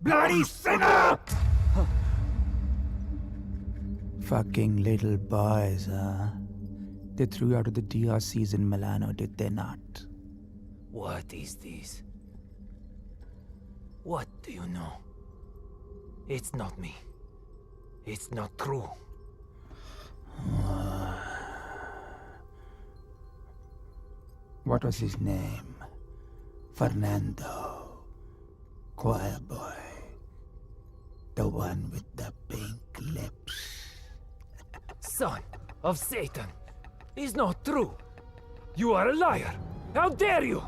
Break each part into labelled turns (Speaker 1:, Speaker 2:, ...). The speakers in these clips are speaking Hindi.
Speaker 1: Bloody sinner! Fucking little boys, huh? They threw you out of the DRCs in Milano, did they not?
Speaker 2: What is this? What do you know? It's not me. It's not true.
Speaker 1: What was his name? Fernando. Choir boy. The one with the pink lips.
Speaker 2: Son of Satan! Is not true! You are a liar! How dare you!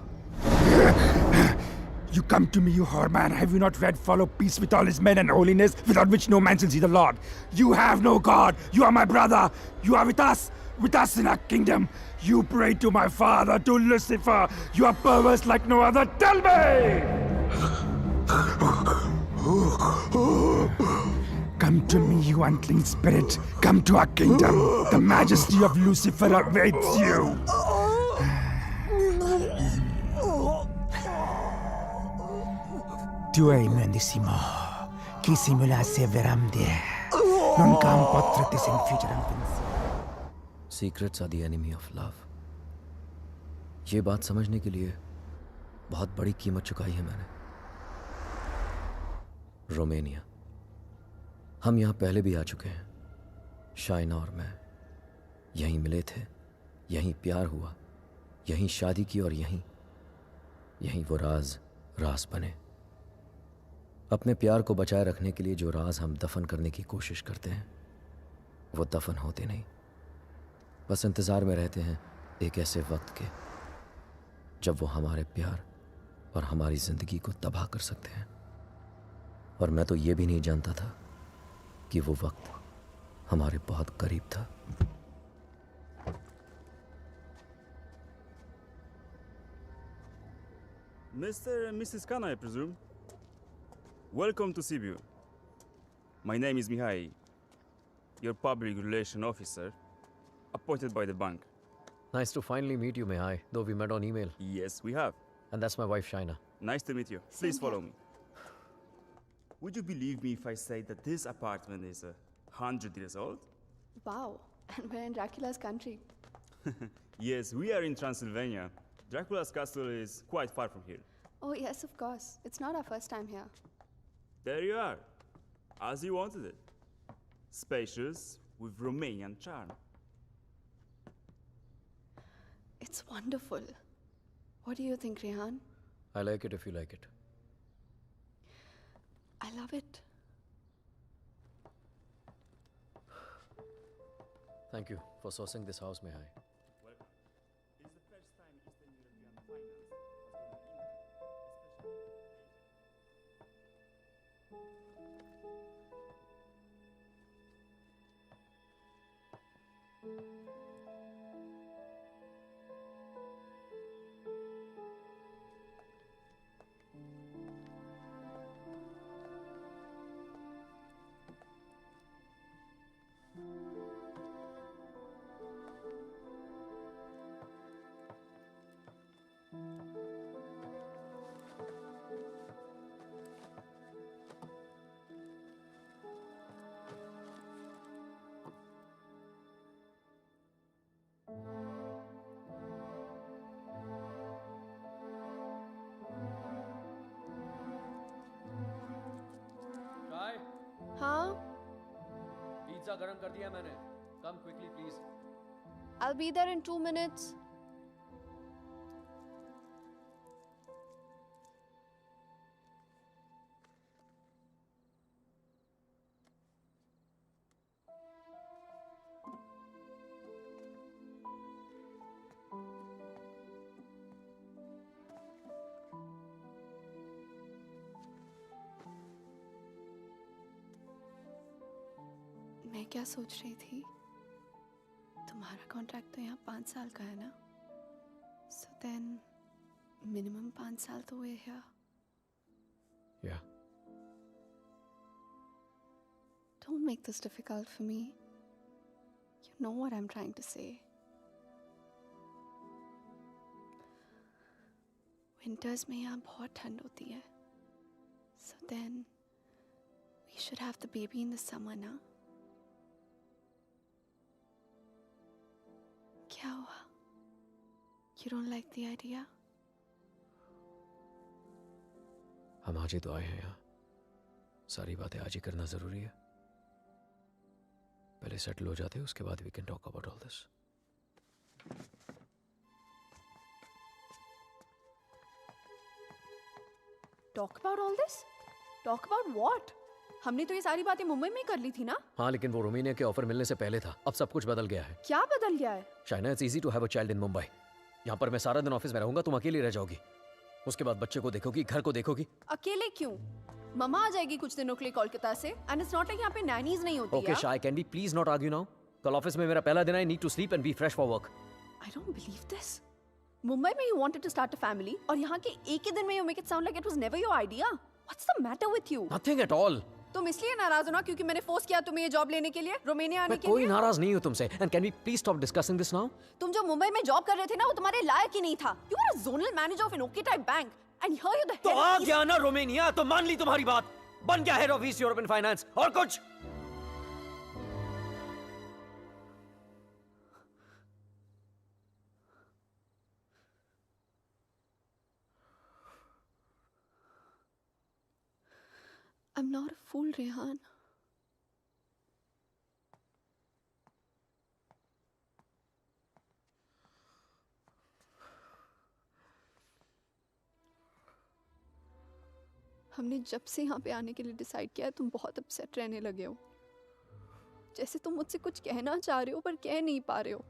Speaker 1: You come to me, you whore man. Have you not read follow peace with all his men and holiness, without which no man shall see the Lord? You have no God. You are my brother. You are with us in our kingdom. You pray to my father, to Lucifer. You are perverse like no other. Tell me! Come to me, you unclean spirit. Come to our kingdom. The majesty of Lucifer awaits you. Tu hai medesimo, chi simulasse veramde, non cam potrete infugere pensiero.
Speaker 3: Secrets are the enemy of love. ये बात समझने के लिए बहुत बड़ी कीमत चुकाई है मैंने। रोमानिया, हम यहाँ पहले भी आ चुके हैं। शाइना और मैं यहीं मिले थे, यहीं प्यार हुआ, यहीं शादी की और यहीं वो राज बने। अपने प्यार को बचाए रखने के लिए जो राज हम दफन करने की कोशिश करते हैं, वो दफन होते नहीं, बस इंतज़ार में रहते हैं एक ऐसे वक्त के जब वो हमारे प्यार और हमारी ज़िंदगी को तबाह कर सकते हैं। और मैं तो ये भी नहीं जानता था कि वो वक्त हमारे बहुत करीब था।
Speaker 4: Mr. and Mrs. Khan, I presume. Welcome to Sibiu. My name is Mihai, your public relation officer, appointed by the bank.
Speaker 3: Nice to finally meet you, Mihai, though we met on email.
Speaker 4: Yes, we have.
Speaker 3: And that's my wife, Shaina.
Speaker 4: Nice to meet you. Please follow me. Would you believe me if I say that this apartment is 100 years old?
Speaker 5: Wow, and we're in Dracula's country.
Speaker 4: Yes, we are in Transylvania. Dracula's castle is quite far from here.
Speaker 5: Oh yes, of course. It's not our first time here.
Speaker 4: There you are, as you wanted it. Spacious, with Romanian charm.
Speaker 5: It's wonderful. What do you think, Rehan?
Speaker 3: I like it if you like it.
Speaker 5: I love it.
Speaker 3: Thank you for sourcing this house, Mihai.
Speaker 4: Welcome. It is the first time Eastern European finance was going in,
Speaker 3: Shai,
Speaker 5: Huh?
Speaker 3: pizza garam kar diya maine. Come quickly, please.
Speaker 5: I'll be there in 2 minutes. मैं क्या सोच रही थी, तुम्हारा कॉन्ट्रैक्ट तो यहाँ 5 साल का है ना, सो देन मिनिमम 5 साल तो हुए here.
Speaker 3: Yeah.
Speaker 5: Don't make this difficult for me. You know what I'm trying to say. Winters में यहाँ बहुत ठंड होती है, so then should have the baby in the summer, na? क्या हुआ? You don't like the idea?
Speaker 3: हम आज ही तो आए हैं यहाँ, सारी बातें आज ही करना जरूरी है। पहले सेटल हो जाते हैं, उसके बाद we can talk about all this.
Speaker 6: Talk about all this? Talk about what? हमने तो ये सारी बातें मुंबई में कर ली थी ना?
Speaker 3: हाँ, लेकिन वो रोमानिया के ऑफर मिलने से पहले था। अब सब कुछ बदल गया है।
Speaker 6: क्या बदल गया है?
Speaker 3: Shaina, it's easy to have a child in Mumbai. यहाँ पर मैं सारा दिन ऑफिस में रहूंगा, तुम अकेली रह जाओगी। उसके बाद बच्चे को देखोगी, घर को देखोगी।
Speaker 6: अकेले क्यों? मम्मा आ जाएगी कुछ दिनों के लिए कोलकाता से। एंड इट्स नॉट लाइक यहाँ पे नैनीज नहीं होती।
Speaker 3: Okay Shay, can we please not argue now? कल ऑफिस में मेरा पहला दिन है। I need to sleep and be fresh for work.
Speaker 6: I don't believe this. Mumbai में you wanted to start a family और यहाँ के एक ही दिन में you make it sound like it was never your idea. What's the matter with you?
Speaker 3: Nothing at all.
Speaker 6: तुम इसलिए नाराज हो ना क्योंकि मैंने फोर्स किया तुम्हें ये जॉब लेने के लिए, रोमानिया आने
Speaker 3: मैं
Speaker 6: के
Speaker 3: कोई
Speaker 6: लिए?
Speaker 3: नाराज नहीं हूँ तुमसे। And can we please stop discussing this now?
Speaker 6: तुम जो मुंबई में जॉब कर रहे थे ना, वो तुम्हारे लायक ही नहीं था। You are a zonal manager of an okay type bank and here you the
Speaker 3: तो आ गया ना रोमानिया, तो मान ली तुम्हारी बात। बन गया head of east European finance. और कुछ?
Speaker 5: I'm not a fool, Rehan. हमने जब से यहाँ पे आने के लिए डिसाइड किया है, तुम बहुत अपसेट रहने लगे हो। जैसे तुम मुझसे कुछ कहना चाह रहे हो पर कह नहीं पा रहे हो।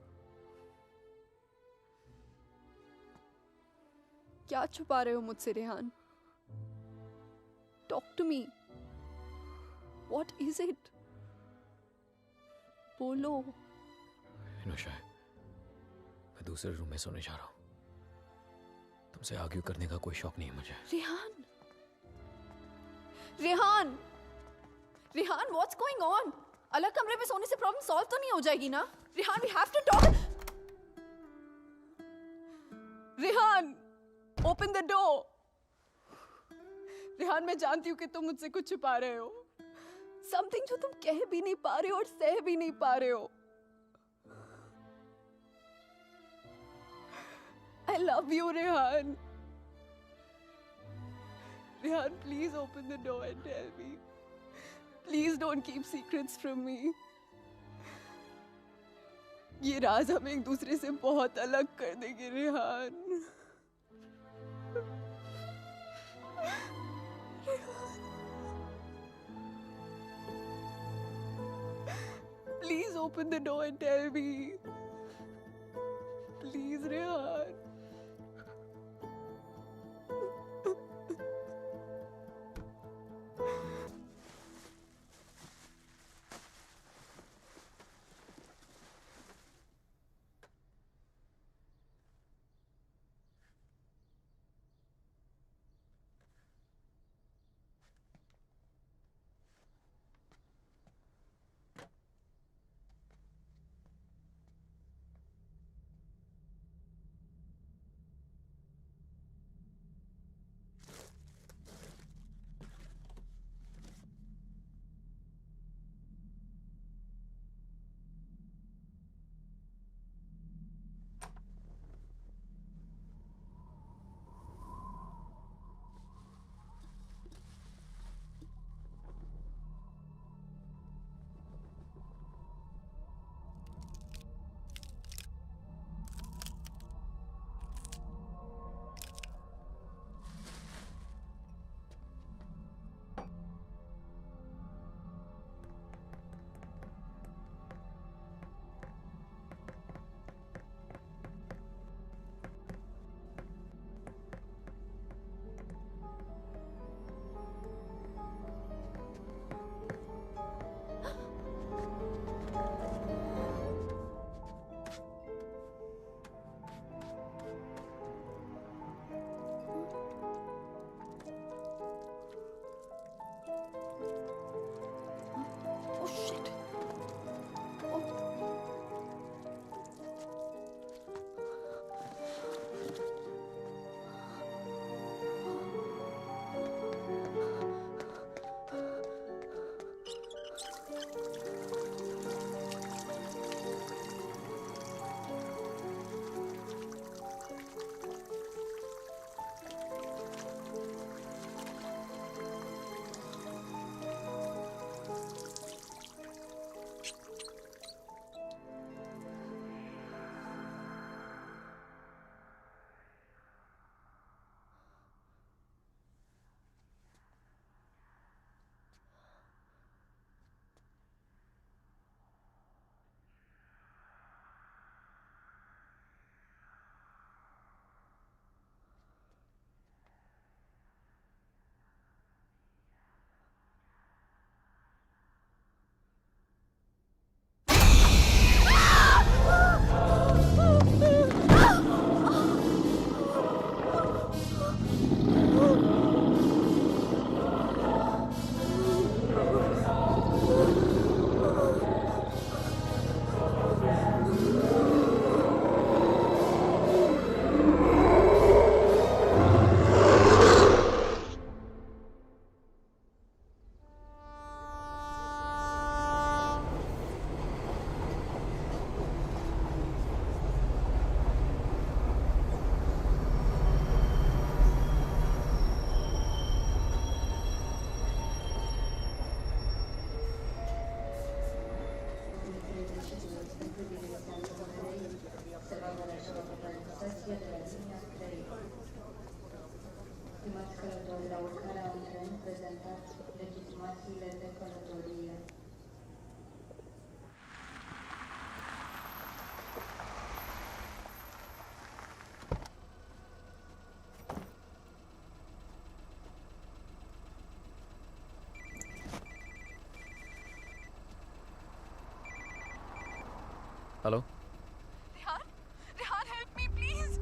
Speaker 5: क्या छुपा रहे हो मुझसे, Rehan? Talk to me. What is it? बोलो।
Speaker 3: शाय, मैं दूसरे रूम में सोने जा रहा हूँ। तुमसे आर्ग्यू करने का कोई शौक नहीं है मुझे।
Speaker 6: Rehan, Rehan, Rehan, what's going on? अलग कमरे में सोने से प्रॉब्लम सॉल्व तो नहीं हो जाएगी ना? Rehan, we have to talk. Rehan, open the door. Rehan, मैं जानती हूँ कि तुम मुझसे कुछ छुपा रहे हो। समथिंग जो तुम कह भी नहीं पा रहे हो और सह भी नहीं पा रहे हो। I love you, Rehan. Rehan, please open the door and tell me. Please don't keep secrets from me. ये राज हमें एक दूसरे से बहुत अलग कर देंगे, Rehan. Please open the door and tell me. Please, Rehan.
Speaker 7: Stimați călători, la urcarea în tren, prezentați legitimațiile de călătorie.
Speaker 3: Hello?
Speaker 6: Rehan? Rehan, help me, please.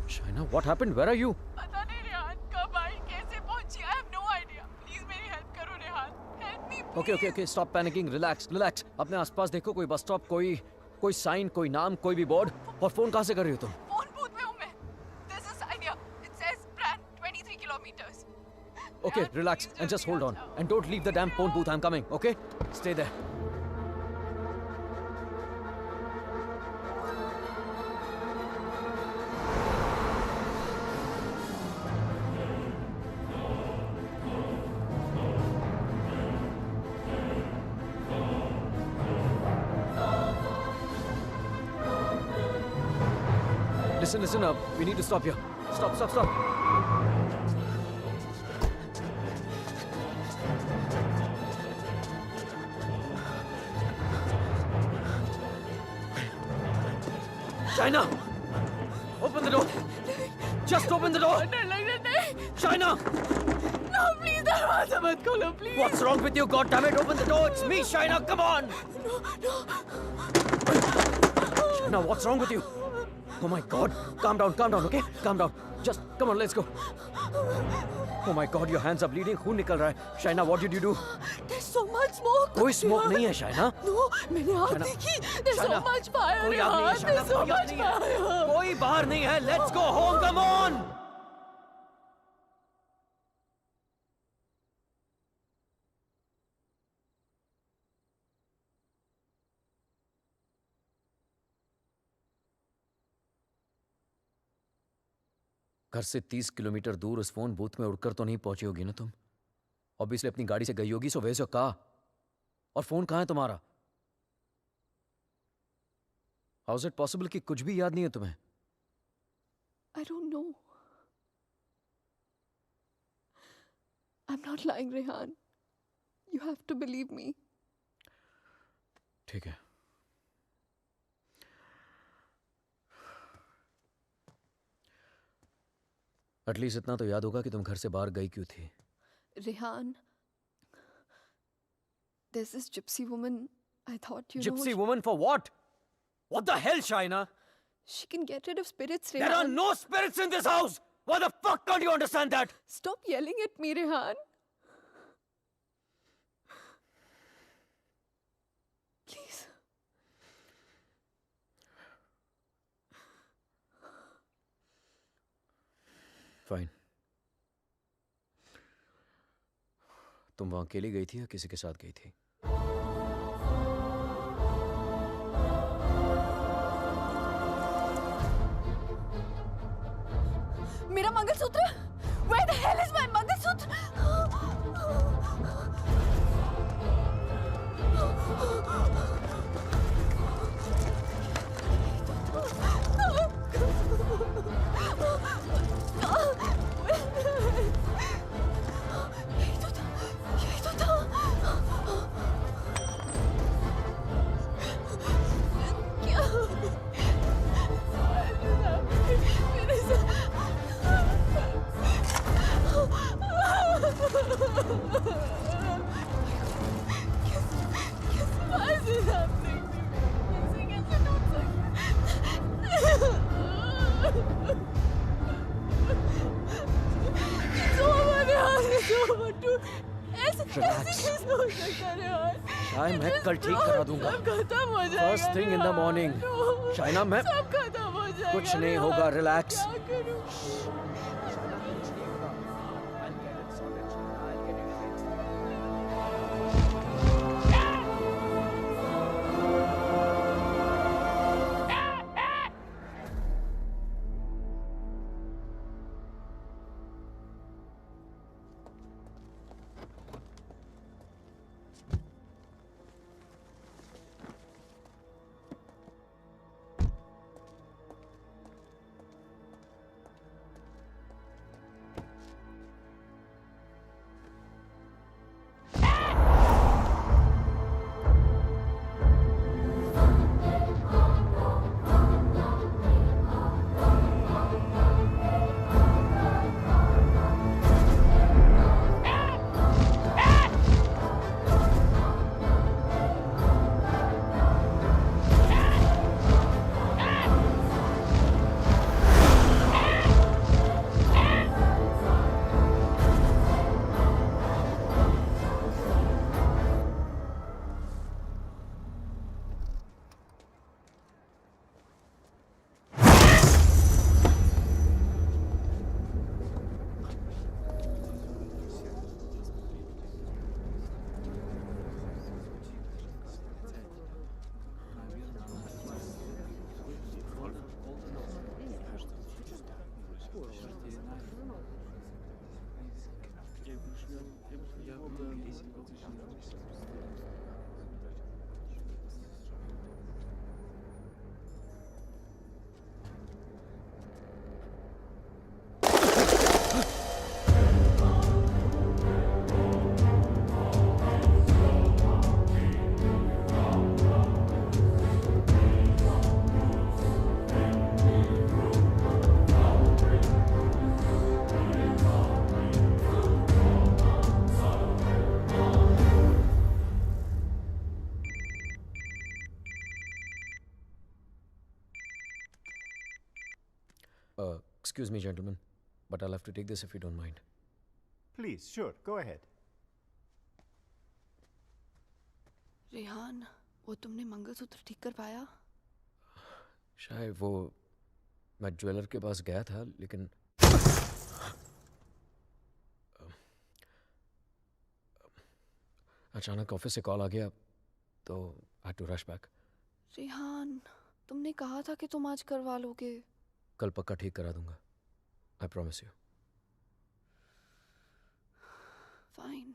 Speaker 3: Shaina, what happened? Where are you?
Speaker 6: पता नहीं रेहान कब आई कैसे पहुंची I have no idea please मेरी हेल्प करो Rehan help me
Speaker 3: Okay, stop panicking. Relax. अपने आसपास देखो कोई बस स्टॉप, कोई साइन, कोई नाम, कोई भी बोर्ड. और फोन कहाँ से कर रही हो तुम?
Speaker 6: फोन बूथ में हूं मैं this is sine here it says brand 23 kilometres
Speaker 3: Okay, relax and just hold on. And don't leave the damn phone booth. I'm coming, okay? Stay there. Listen up. We need to stop here. Stop. China! Open the door! Just open the door!
Speaker 6: डर लग रहा है
Speaker 3: China!
Speaker 6: नो प्लीज दरवाजा मत खोलो please
Speaker 3: What's wrong with you? God damn it! Open the door! It's me, China! Come on! China, what's wrong with you? Oh my God! Calm down, okay? Calm down. Just come on, let's go. Oh my God, your hands are bleeding. खून निकल रहा है. Shaina, what did you do?
Speaker 6: there's so much smoke
Speaker 3: कोई smoke नहीं है, Shaina.
Speaker 6: नो मैंने आग
Speaker 3: Shaina,
Speaker 6: देखी there's so
Speaker 3: Shaina,
Speaker 6: much fire
Speaker 3: कोई आग नहीं है,
Speaker 6: Rehan,
Speaker 3: Shaina,
Speaker 6: there's so
Speaker 3: कोई आग
Speaker 6: much
Speaker 3: नहीं है.
Speaker 6: fire
Speaker 3: कोई बाहर नहीं है. Let's go home. Come on. घर से 30 किलोमीटर दूर उस फोन बूथ में उड़कर तो नहीं पहुंची होगी ना तुम? ऑब्वियसली अपनी गाड़ी से गई होगी, सो वैसे कहा. और फोन कहाँ है तुम्हारा? हाउ इज इट पॉसिबल कि कुछ भी याद नहीं है तुम्हें?
Speaker 5: I don't know. I'm not lying, Rehan. You have to believe me.
Speaker 3: ठीक है. एटलीस्ट इतना तो याद होगा कि तुम घर से बाहर गई क्यों थी.
Speaker 5: Rehan, there's this gypsy woman. I thought you
Speaker 3: Gypsy
Speaker 5: know.
Speaker 3: woman for what? What the hell, Shaina?
Speaker 5: She can get rid of spirits,
Speaker 3: There are
Speaker 5: Rehan.
Speaker 3: no spirits in this house! Why the fuck can't you understand that?
Speaker 5: Stop yelling at me, Rehan. Please.
Speaker 3: Fine. तुम वहां अकेली गई थी या किसी के साथ गई थी?
Speaker 6: मेरा mangalsutra where the hell is my mangalsutra यही तो था क्या मेरे साथ Why is this happening to me? कैसे टूट It's over, Rehan. It's over, dude. ऐसे कैसे हो सकता है, Rehan?
Speaker 3: शायद मैं कल ठीक करा दूंगा.
Speaker 6: सब खत्म हो जाएगा.
Speaker 3: First thing in the morning.
Speaker 6: No.
Speaker 3: Shaina, मैं
Speaker 6: सब खत्म हो जाएगा.
Speaker 3: कुछ नहीं होगा.
Speaker 6: Rehan.
Speaker 3: रिलैक्स.
Speaker 6: क्या करूं?
Speaker 3: Excuse me, gentlemen, but I'll have to take this if you don't mind.
Speaker 8: Please, sure, go ahead.
Speaker 5: Rehan, वो तुमने मंगलसूत्र ठीक कर पाया?
Speaker 3: शायद वो मैं ज्वेलर के पास गया था, लेकिन अचानक ऑफिस से कॉल आ गया तो I had to rush back.
Speaker 5: Rehan, तुमने कहा था कि तुम आज करवा लोगे.
Speaker 3: कल पक्का ठीक करा दूंगा. I promise you.
Speaker 5: फाइन.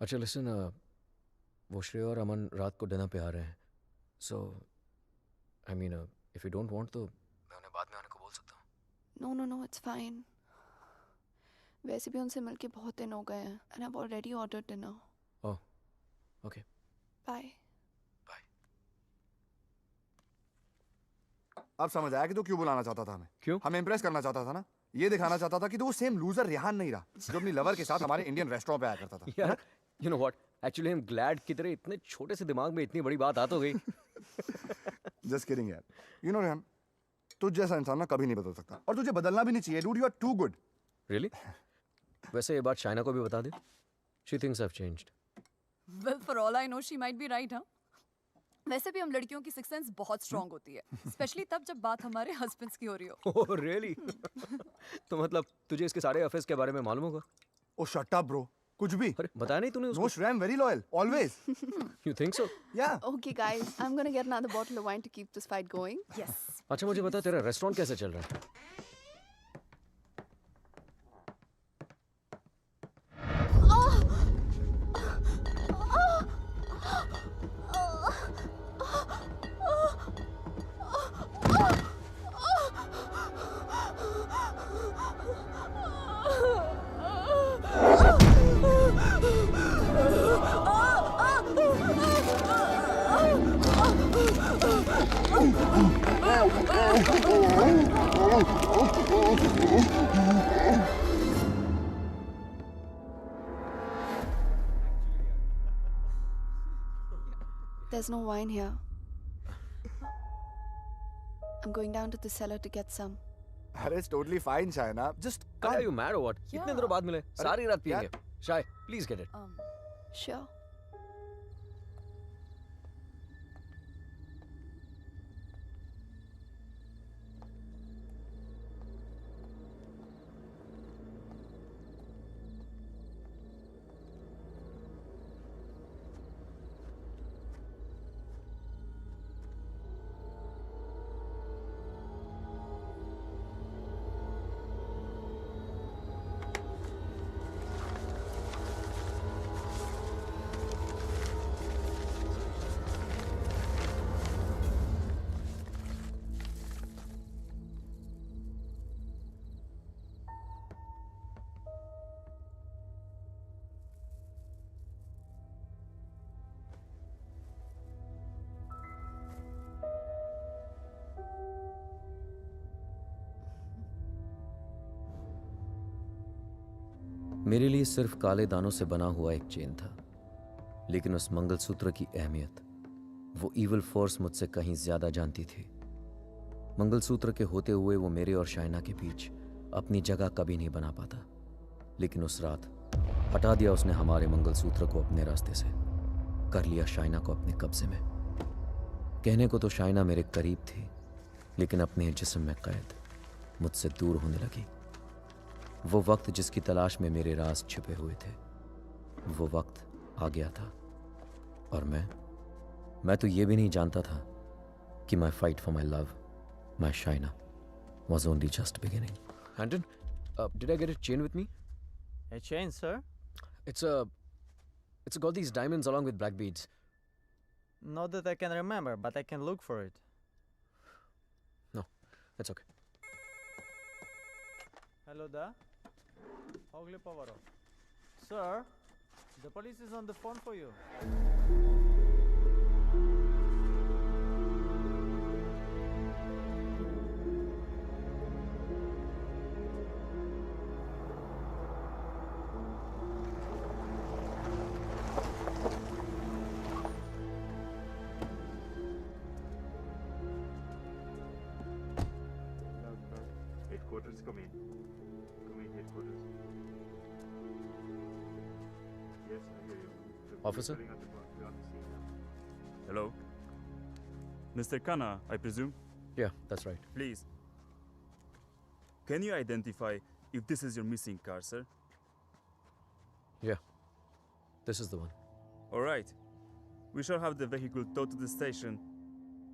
Speaker 3: अच्छा लिसन, वो श्रेय और अमन रात को डिनर पे आ रहे हैं. So I mean if you don't want तो मैं उन्हें बाद में आने को बोल सकता हूँ.
Speaker 5: No no no, it's fine. वैसे भी उनसे मिलके बहुत दिन हो गए हैं and I have already ordered dinner.
Speaker 3: Oh okay.
Speaker 5: Bye.
Speaker 9: अब समझ आया कि तू क्यों बुलाना चाहता था हमें.
Speaker 3: क्यों?
Speaker 9: हमें इंप्रेस करना चाहता था ना. ये दिखाना चाहता था कि तू वो सेम लूजर रेहान नहीं रहा जो अपनी लवर के साथ हमारे इंडियन रेस्टोरेंट पे आया करता था.
Speaker 3: यार you know what, actually I am glad कि तेरे इतने छोटे से दिमाग में इतनी बड़ी बात आ तो गई.
Speaker 9: जस्ट किडिंग यार. यू नो रेहान, तुझ जैसा इंसान ना कभी नहीं बदल सकता और तुझे बदलना भी नहीं चाहिए. Dude, you are too good.
Speaker 3: Really? वैसे ये बात शाइना को भी बता दे. She thinks I have changed.
Speaker 6: Well, for all I know, she might be right, huh? वैसे भी हम लड़कियों की सिक्स सेंस बहुत स्ट्रांग होती है, स्पेशली तब जब बात हमारे हस्बैंड्स की हो रही हो.
Speaker 3: Oh really? तो मतलब तुझे इसके सारे अफेयर्स के बारे में मालूम होगा?
Speaker 9: ओ शट अप ब्रो. कुछ भी.
Speaker 3: अरे बताया नहीं तूने उसको?
Speaker 9: नो श्रेय, very loyal always.
Speaker 3: You think so?
Speaker 9: या.
Speaker 5: Okay guys, I'm gonna get another bottle of wine to keep this fight going.
Speaker 6: Yes.
Speaker 3: अच्छा मुझे बता, तेरा रेस्टोरेंट कैसे चल रहा है?
Speaker 5: There's no wine here. I'm going down to the cellar to get some.
Speaker 9: अरे it's totally fine Shaina. Just
Speaker 3: Are you mad or what? इतने दिनों बाद मिले, सारी रात पिएंगे. शाय, प्लीज गेट इट.
Speaker 5: Sure.
Speaker 3: मेरे लिए सिर्फ काले दानों से बना हुआ एक चेन था, लेकिन उस मंगलसूत्र की अहमियत वो इविल फोर्स मुझसे कहीं ज्यादा जानती थी. मंगलसूत्र के होते हुए वो मेरे और शाइना के बीच अपनी जगह कभी नहीं बना पाता, लेकिन उस रात हटा दिया उसने हमारे मंगलसूत्र को अपने रास्ते से, कर लिया शाइना को अपने कब्जे में. कहने को तो शाइना मेरे करीब थी, लेकिन अपने जिस्म में कैद मुझसे दूर होने लगी. वो वक्त जिसकी तलाश में मेरे राज छिपे हुए थे, वो वक्त आ गया था. और मैं तो ये भी नहीं जानता था कि माई fight for my love, my Shaina, was only just beginning. Anton, did I get a chain with me?
Speaker 8: A chain, sir?
Speaker 3: It's got these diamonds along with black beads.
Speaker 8: Not that I can remember, but I can look for it.
Speaker 3: No, that's okay.
Speaker 8: Hello there. Ogli Pavaro. Sir, the police is on the phone for you.
Speaker 4: Headquarters, come in. Come in, headquarters. Yes, I hear you.
Speaker 3: Officer?
Speaker 4: Hello? Mr. Khanna, I presume?
Speaker 3: Yeah, that's right.
Speaker 4: Please. Can you identify if this is your missing car, sir?
Speaker 3: Yeah, this is the one.
Speaker 4: All right. We shall have the vehicle towed to the station,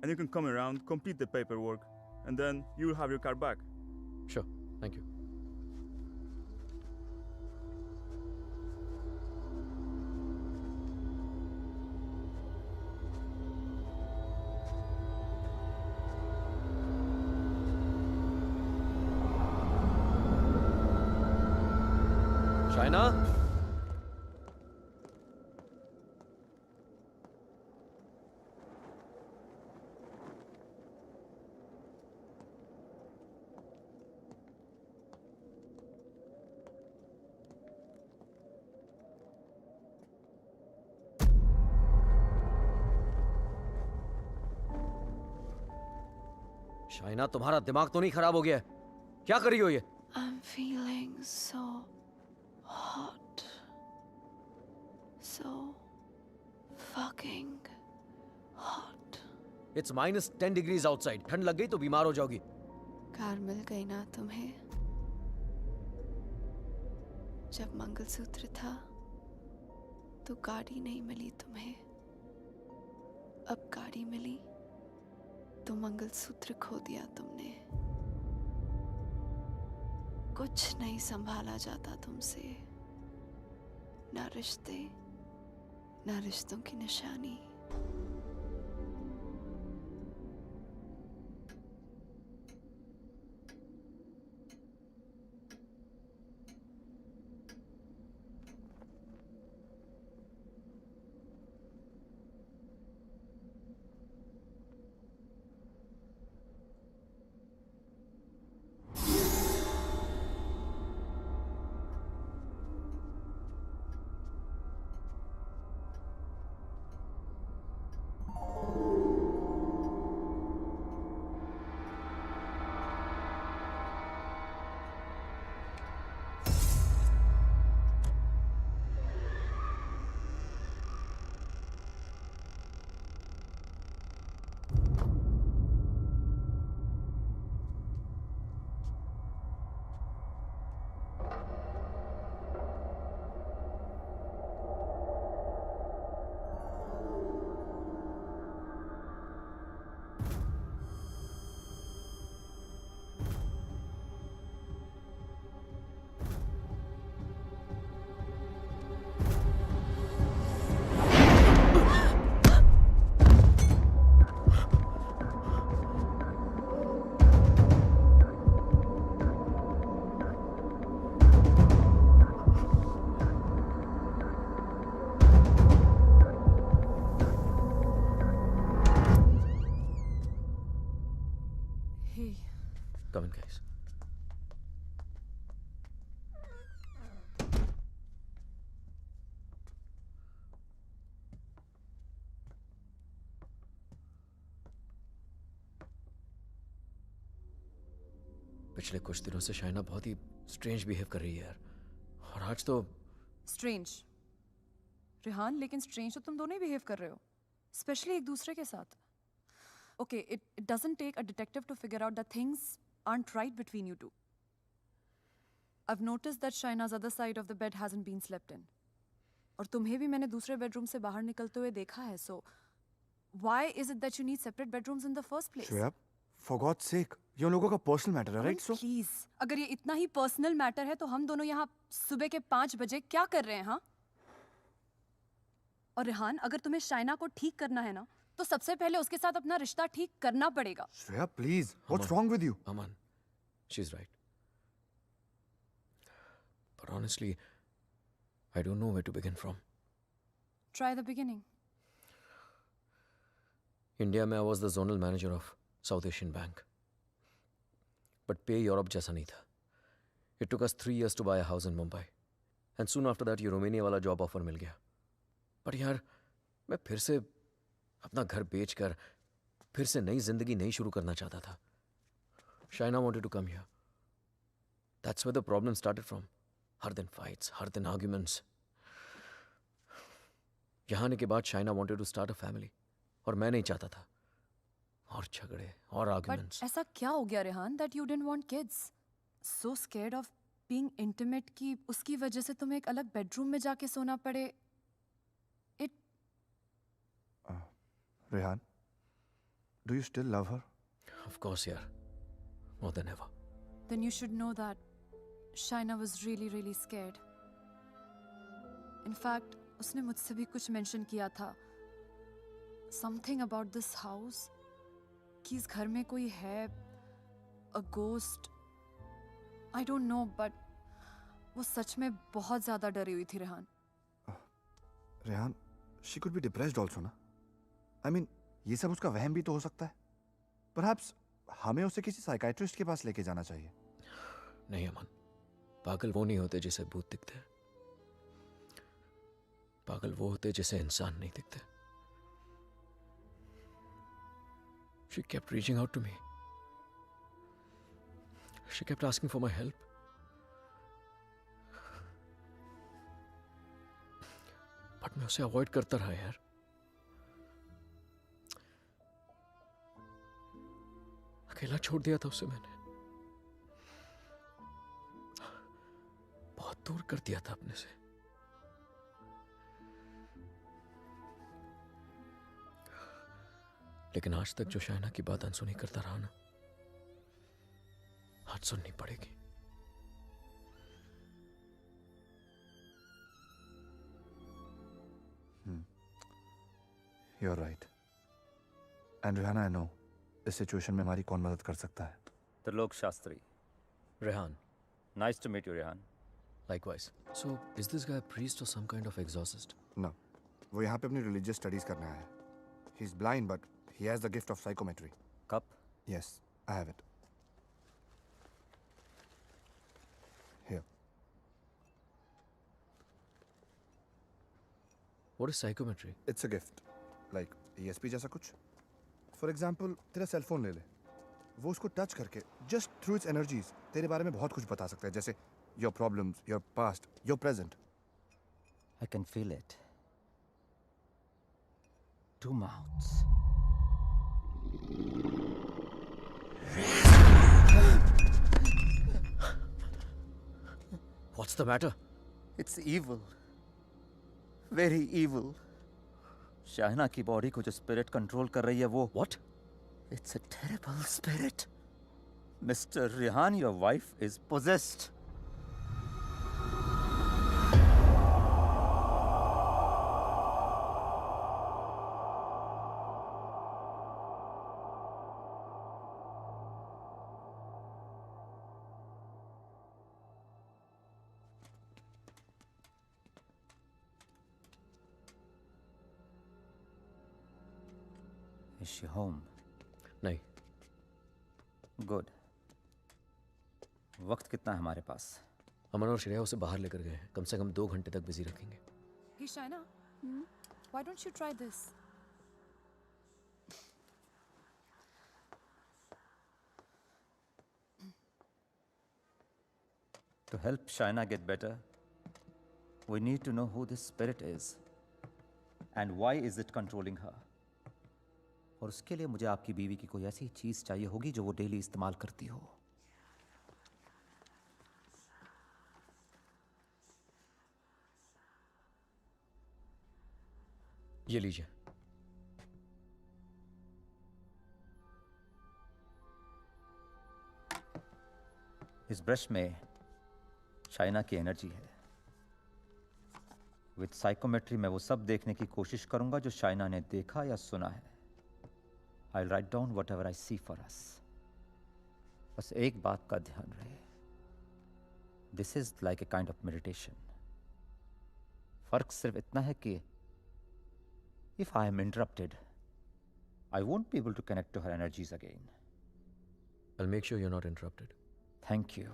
Speaker 4: and you can come around, complete the paperwork, and then you will have your car back.
Speaker 3: Sure, thank you. Shaina? Shaina, तुम्हारा दिमाग तो नहीं खराब हो गया है? क्या कर रही हो ये?
Speaker 5: I'm feeling so hot. So fucking hot.
Speaker 3: It's -10 degrees outside. ठंड लग गई तो बीमार हो जाओगी.
Speaker 5: कार मिल गई ना तुम्हें? जब मंगलसूत्र था तो गाड़ी नहीं मिली तुम्हें. अब गाड़ी मिली तो मंगलसूत्र खो दिया तुमने. कुछ नहीं संभाला जाता तुमसे. ना रिश्ते, ना रिश्तों की निशानी.
Speaker 3: Come in, guys. पिछले कुछ दिनों से शाइना बहुत ही स्ट्रेंज बिहेव कर रही है यार. और आज तो
Speaker 6: स्ट्रेंज रेहान, लेकिन स्ट्रेंज तो तुम दोनों ही बिहेव कर रहे हो, स्पेशली एक दूसरे के साथ. Okay, it doesn't take a detective to figure out that things aren't right between you two. I've noticed that Shaina's other side of the bed hasn't been slept in. और तुम्हें भी मैंने दूसरे बेडरूम से बाहर निकलते हुए देखा है. So why is it that you need separate bedrooms in the first place?
Speaker 9: Shreya, for God's sake, ये उन लोगों का पर्सनल मैटर है, राइट? सो
Speaker 6: प्लीज, अगर ये इतना ही पर्सनल मैटर है तो हम दोनों यहाँ सुबह के 5 बजे क्या कर रहे हैं? हाँ. और रेहान, अगर तुम्हें शाइना को ठीक करना है ना, तो सबसे पहले उसके साथ अपना रिश्ता ठीक करना पड़ेगा.
Speaker 9: Shreya, please, what's wrong with you?
Speaker 3: Aman, she's right. But honestly, I don't know where to begin from.
Speaker 6: Try the beginning.
Speaker 3: India में I was the zonal manager of South Asian Bank. But pay Europe जैसा नहीं था. It took us 3 years to buy a house in Mumbai. And soon after that, ये रोमानिया वाला जॉब ऑफर मिल गया. पर यार, मैं फिर से अपना घर बेचकर फिर से नई जिंदगी नहीं शुरू करना चाहता था. Shaina wanted to come here. That's where the problem started from. हर दिन fights, हर दिन arguments. यहाँ आने के बाद Shaina wanted to start a family. और मैं नहीं चाहता था. और झगड़े और
Speaker 6: But
Speaker 3: arguments.
Speaker 6: ऐसा क्या हो गया Rehan that you didn't want kids? So scared of being intimate कि उसकी वजह से तुम्हें एक अलग bedroom में जाके सोना पड़े. It
Speaker 9: Rehan, do you still love her?
Speaker 3: Of course, यार. More than ever.
Speaker 6: then you should know that Shaina was really really scared. In fact, उसने मुझसे भी कुछ mention किया था. Something about this house. कि इस घर में कोई है. A ghost. I don't know, but वो सच में बहुत ज़्यादा डरी हुई थी Rehan.
Speaker 9: Rehan, she could be depressed also ना. I mean, ये सब उसका वहम भी तो हो सकता है. Perhaps हमें उसे किसी साइकाइट्रिस्ट के पास लेके जाना चाहिए.
Speaker 3: नहीं अमन, पागल वो नहीं होते जिसे भूत दिखते हैं. पागल वो होते जिसे इंसान नहीं दिखते. She kept reaching out to me. She kept asking for my help. But मैं उसे अवॉइड करता रहा यार. अकेला छोड़ दिया था उसे मैंने. बहुत दूर कर दिया था अपने से. लेकिन आज तक जो शाइना की बात अनसुनी करता रहा ना, आज सुननी पड़ेगी.
Speaker 9: You're right. And Rihanna, I know इस सिचुएशन में हमारी कौन मदद कर सकता है.
Speaker 10: Trilok Shastri.
Speaker 3: Rehan.
Speaker 10: Nice to meet you, Rehan.
Speaker 3: Likewise. So, is this guy a priest or some kind of exorcist?
Speaker 9: No. वो यहाँ पे अपनी religious studies करने आया है. He's blind, but he has the gift of psychometry.
Speaker 10: Cup?
Speaker 9: Yes, I have it. Here.
Speaker 3: What is psychometry?
Speaker 9: It's a gift. Like ESP जैसा कुछ. For example, तेरा सेल फोन ले ले. वो उसको टच करके just through its energies तेरे बारे में बहुत कुछ बता सकता है. जैसे your problems, your past, your present.
Speaker 10: I can feel it. Two mouths.
Speaker 3: What's the matter?
Speaker 10: It's evil. Very evil. शाहना की बॉडी को जो स्पिरिट कंट्रोल कर रही है वो.
Speaker 3: What?
Speaker 10: It's a terrible spirit. Mr. Rehan, your wife is possessed. Is she home?
Speaker 3: नहीं.
Speaker 10: Good. वक्त कितना है हमारे पास?
Speaker 3: अमन और श्रेया उसे बाहर लेकर गए हैं. कम से कम 2 घंटे तक बिजी रखेंगे.
Speaker 6: Hey Shaina, why don't you try this?
Speaker 10: To help Shaina get better, we need to know who this spirit is and why is it controlling her. और उसके लिए मुझे आपकी बीवी की कोई ऐसी चीज चाहिए होगी जो वो डेली इस्तेमाल करती हो.
Speaker 3: ये लीजिए.
Speaker 10: इस ब्रश में शाइना की एनर्जी है. विद साइकोमेट्री मैं वो सब देखने की कोशिश करूंगा जो शाइना ने देखा या सुना है. I'll write down whatever I see for us. बस एक बात का ध्यान रहे. This is like a kind of meditation. फर्क सिर्फ इतना है कि if I am interrupted, I won't be able to connect to her energies again.
Speaker 3: I'll make sure you're not interrupted.
Speaker 10: Thank you.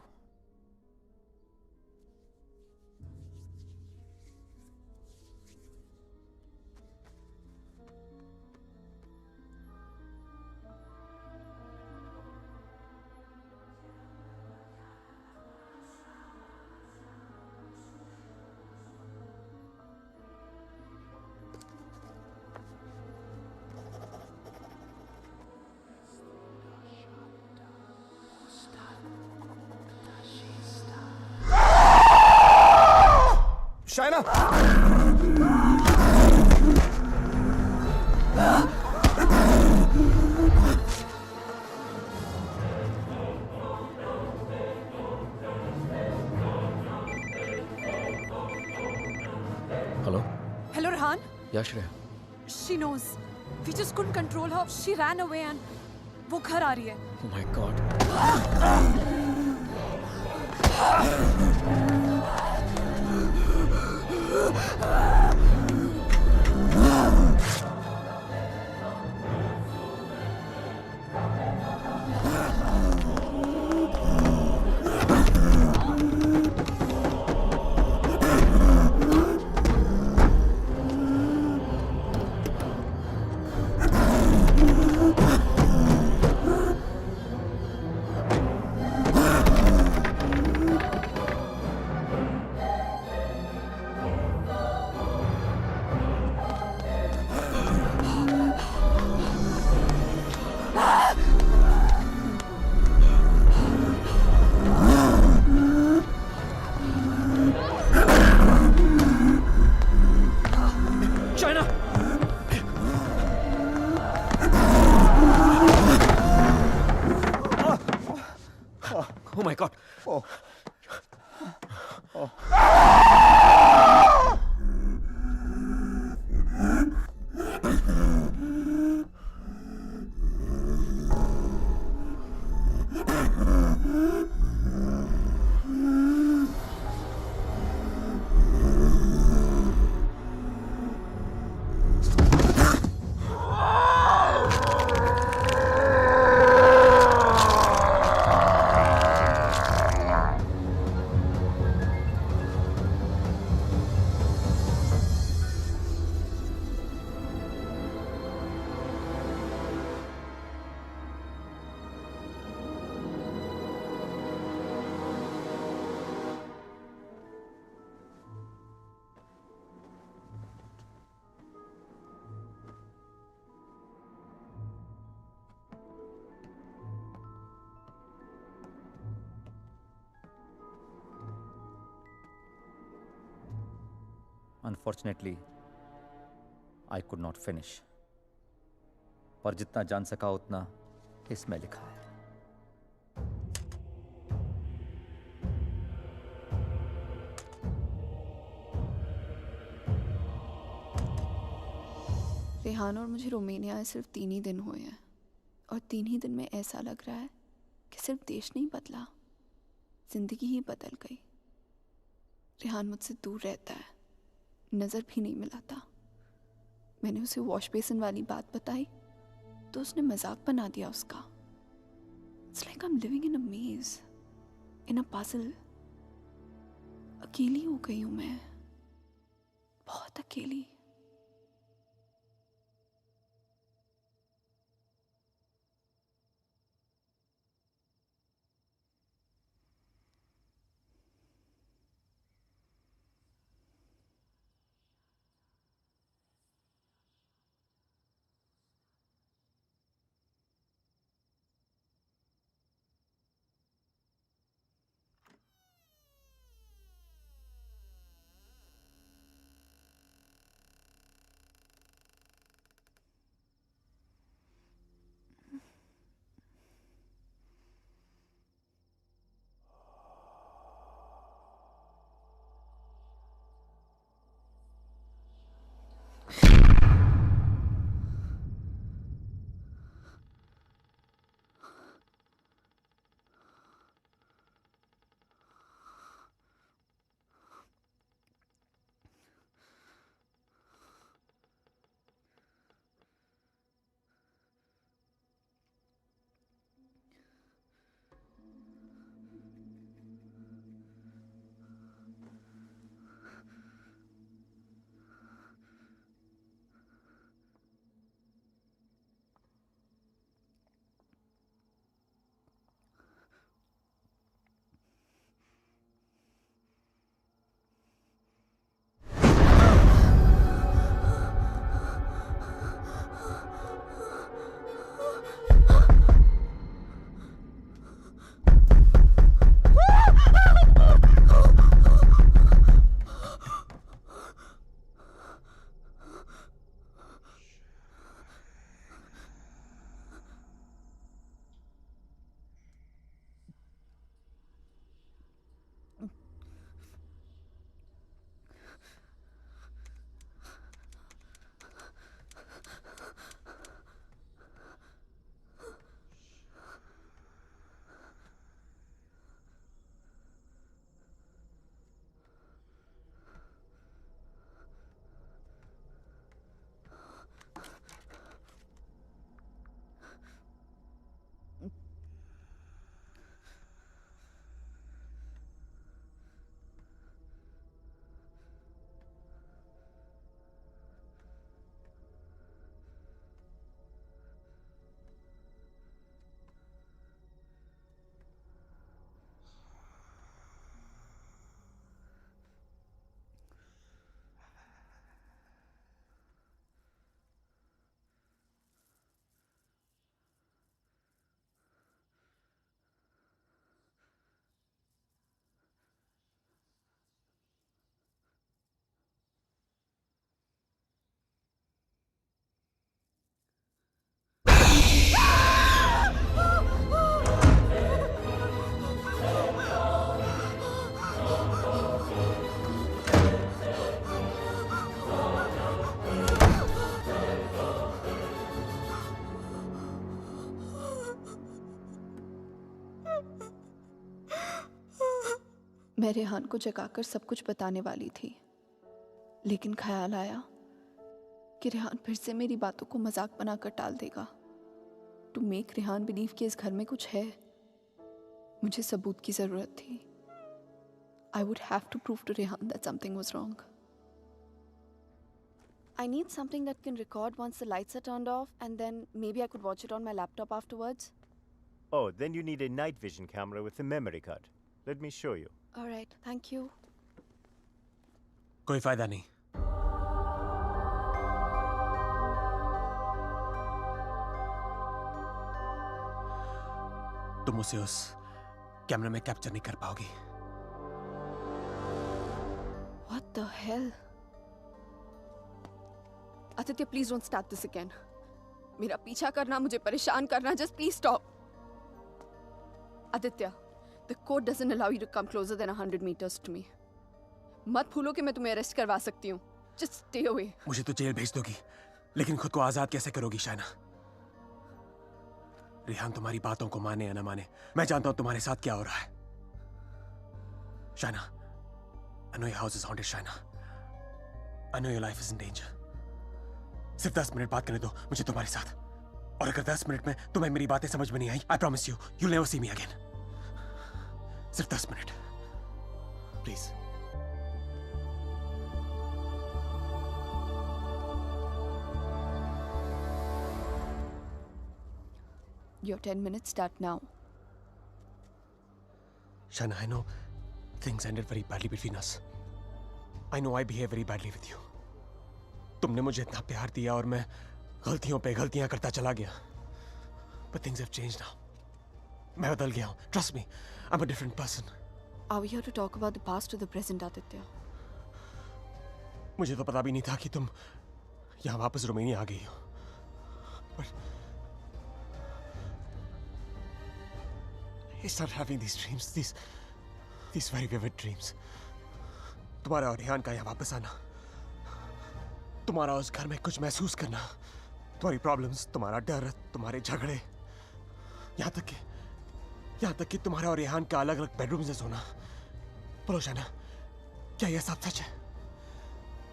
Speaker 9: Shaina!
Speaker 3: Hello
Speaker 6: Hello, Rehan.
Speaker 3: या Shreya?
Speaker 6: She knows. We just couldn't control her. She ran away and वो घर आ रही है.
Speaker 3: Oh my God. China! Oh my God.
Speaker 9: Oh.
Speaker 10: Unfortunately, I could not finish. पर जितना जान सका उतना इसमें लिखा है.
Speaker 5: रेहान और मुझे रोमानिया आए सिर्फ 3 ही दिन हुए हैं और 3 ही दिन में ऐसा लग रहा है कि सिर्फ देश नहीं बदला, जिंदगी ही बदल गई। रेहान मुझसे दूर रहता है, नज़र भी नहीं मिलाता। मैंने उसे वॉश बेसिन वाली बात बताई तो उसने मजाक बना दिया उसका। It's like I am living in a maze, in a puzzle. अकेली हो गई हूँ मैं, बहुत अकेली। मैं रेहान को जगाकर सब कुछ बताने वाली थी, लेकिन ख्याल आया कि रेहान फिर से मेरी बातों को मजाक बनाकर टाल देगा। टू मेक रेहान बिलीव कि इस घर में कुछ है, मुझे सबूत की जरूरत थी। I would have to prove to Rehan that something was wrong. I need something that can record once the lights are turned off, and then maybe I could watch it on my laptop afterwards.
Speaker 11: Oh, then you need a night vision camera with a memory card. Let me show you.
Speaker 5: All right, thank you.
Speaker 12: कोई फायदा नहीं। तुम उसे उस कैमरे में कैप्चर नहीं कर पाओगी।
Speaker 5: What the hell? Aditya, please don't start this again. मेरा पीछा करना, मुझे परेशान करना, just please stop. Aditya, the code doesn't allow you to come closer than 100 meters to me. मत भूलो कि मैं तुम्हें अरेस्ट करवा सकती हूँ. Just stay away.
Speaker 12: मुझे तो जेल भेज दोगी, लेकिन खुद को आजाद कैसे करोगी शाइना? रेहान तुम्हारी बातों को माने या न माने, मैं जानता हूं तुम्हारे साथ क्या हो रहा है। Shaina, I know your house is haunted, Shaina. I know your life is in danger. सिर्फ 10 मिनट बात करने दो मुझे तुम्हारे साथ, और अगर 10 मिनट में तुम्हें मेरी बातें समझ में नहीं आई, I promise you, you'll never see me again. सिर्फ 10 minute, please.
Speaker 5: Your 10 minutes start now.
Speaker 12: Shaina, I know things ended very badly between us. I know I behaved very badly with you. तुमने मुझे इतना प्यार दिया और मैं गलतियों पे गलतियां करता चला गया। But things have changed now. मैं बदल गया हूँ. Trust me, I'm a different person.
Speaker 5: Are we here to talk about the past or the present, Aditya?
Speaker 12: मुझे तो पता भी नहीं था कि तुम यहाँ वापस रोमानिया आ गई हो। But I started having these dreams, these very vivid dreams. तुम्हारा और रेहान का यहाँ वापस आना, तुम्हारा उस घर में कुछ महसूस करना, तुम्हारी प्रॉब्लम्स, तुम्हारा डर, तुम्हारे झगड़े, यहाँ तक कि तुम्हारा और रेहान का अलग अलग बेडरूम में सोना। बोलो शाइना, क्या यह सब सच है?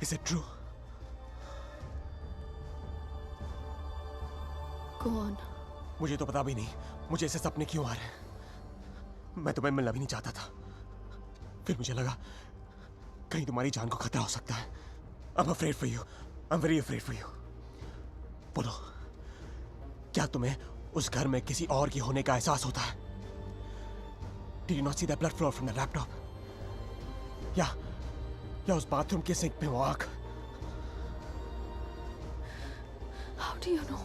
Speaker 12: Is it true?
Speaker 5: Go on.
Speaker 12: मुझे तो पता भी नहीं मुझे ऐसे सपने क्यों आ रहे हैं। मैं तुम्हें मिलना भी नहीं चाहता था, फिर मुझे लगा कहीं तुम्हारी जान को खतरा हो सकता है। I'm afraid for you. I'm very afraid for you. बोलो, क्या तुम्हें उस घर में किसी और की होने का एहसास होता है? Did you not see that blood flow from the laptop? या उस बाथरूम के सिंक में वो आग?
Speaker 5: How do you know?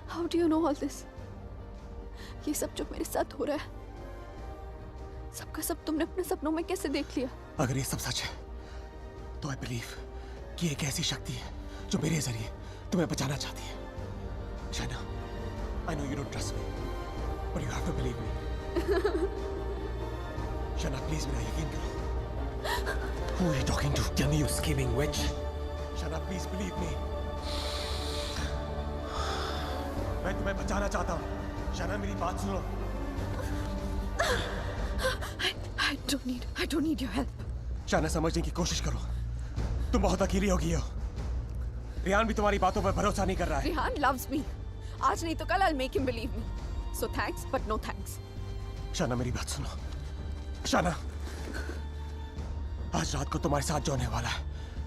Speaker 5: How do you know all this? ये सब जो मेरे साथ हो रहा है, सबका सब तुमने अपने सपनों में कैसे देख लिया?
Speaker 12: अगर ये सब सच है, तो I believe कि एक ऐसी शक्ति है जो मेरे जरिए तुम्हें बचाना चाहती है। Shaina, I know you don't trust me, but you have to believe me. Shaina, please मेरा यकीन करो। Who are you talking to? Tell me, you scheming witch. Shaina, please believe me. मैं तुम्हें बचाना चाहता हूँ। शाइना, मेरी बात सुनो।
Speaker 5: I don't need your help.
Speaker 12: Shaina, समझने की कोशिश करो। तुम बहुत अकेली हो गई हो। रेहान भी तुम्हारी बातों पर भरोसा नहीं कर रहा है।
Speaker 5: Rehan loves me. आज नहीं तो कल I'll make him believe me. So thanks, but no thanks.
Speaker 12: Shaina, मेरी बात सुनो। शाइना, आज रात को तुम्हारे साथ जो होने वाला है,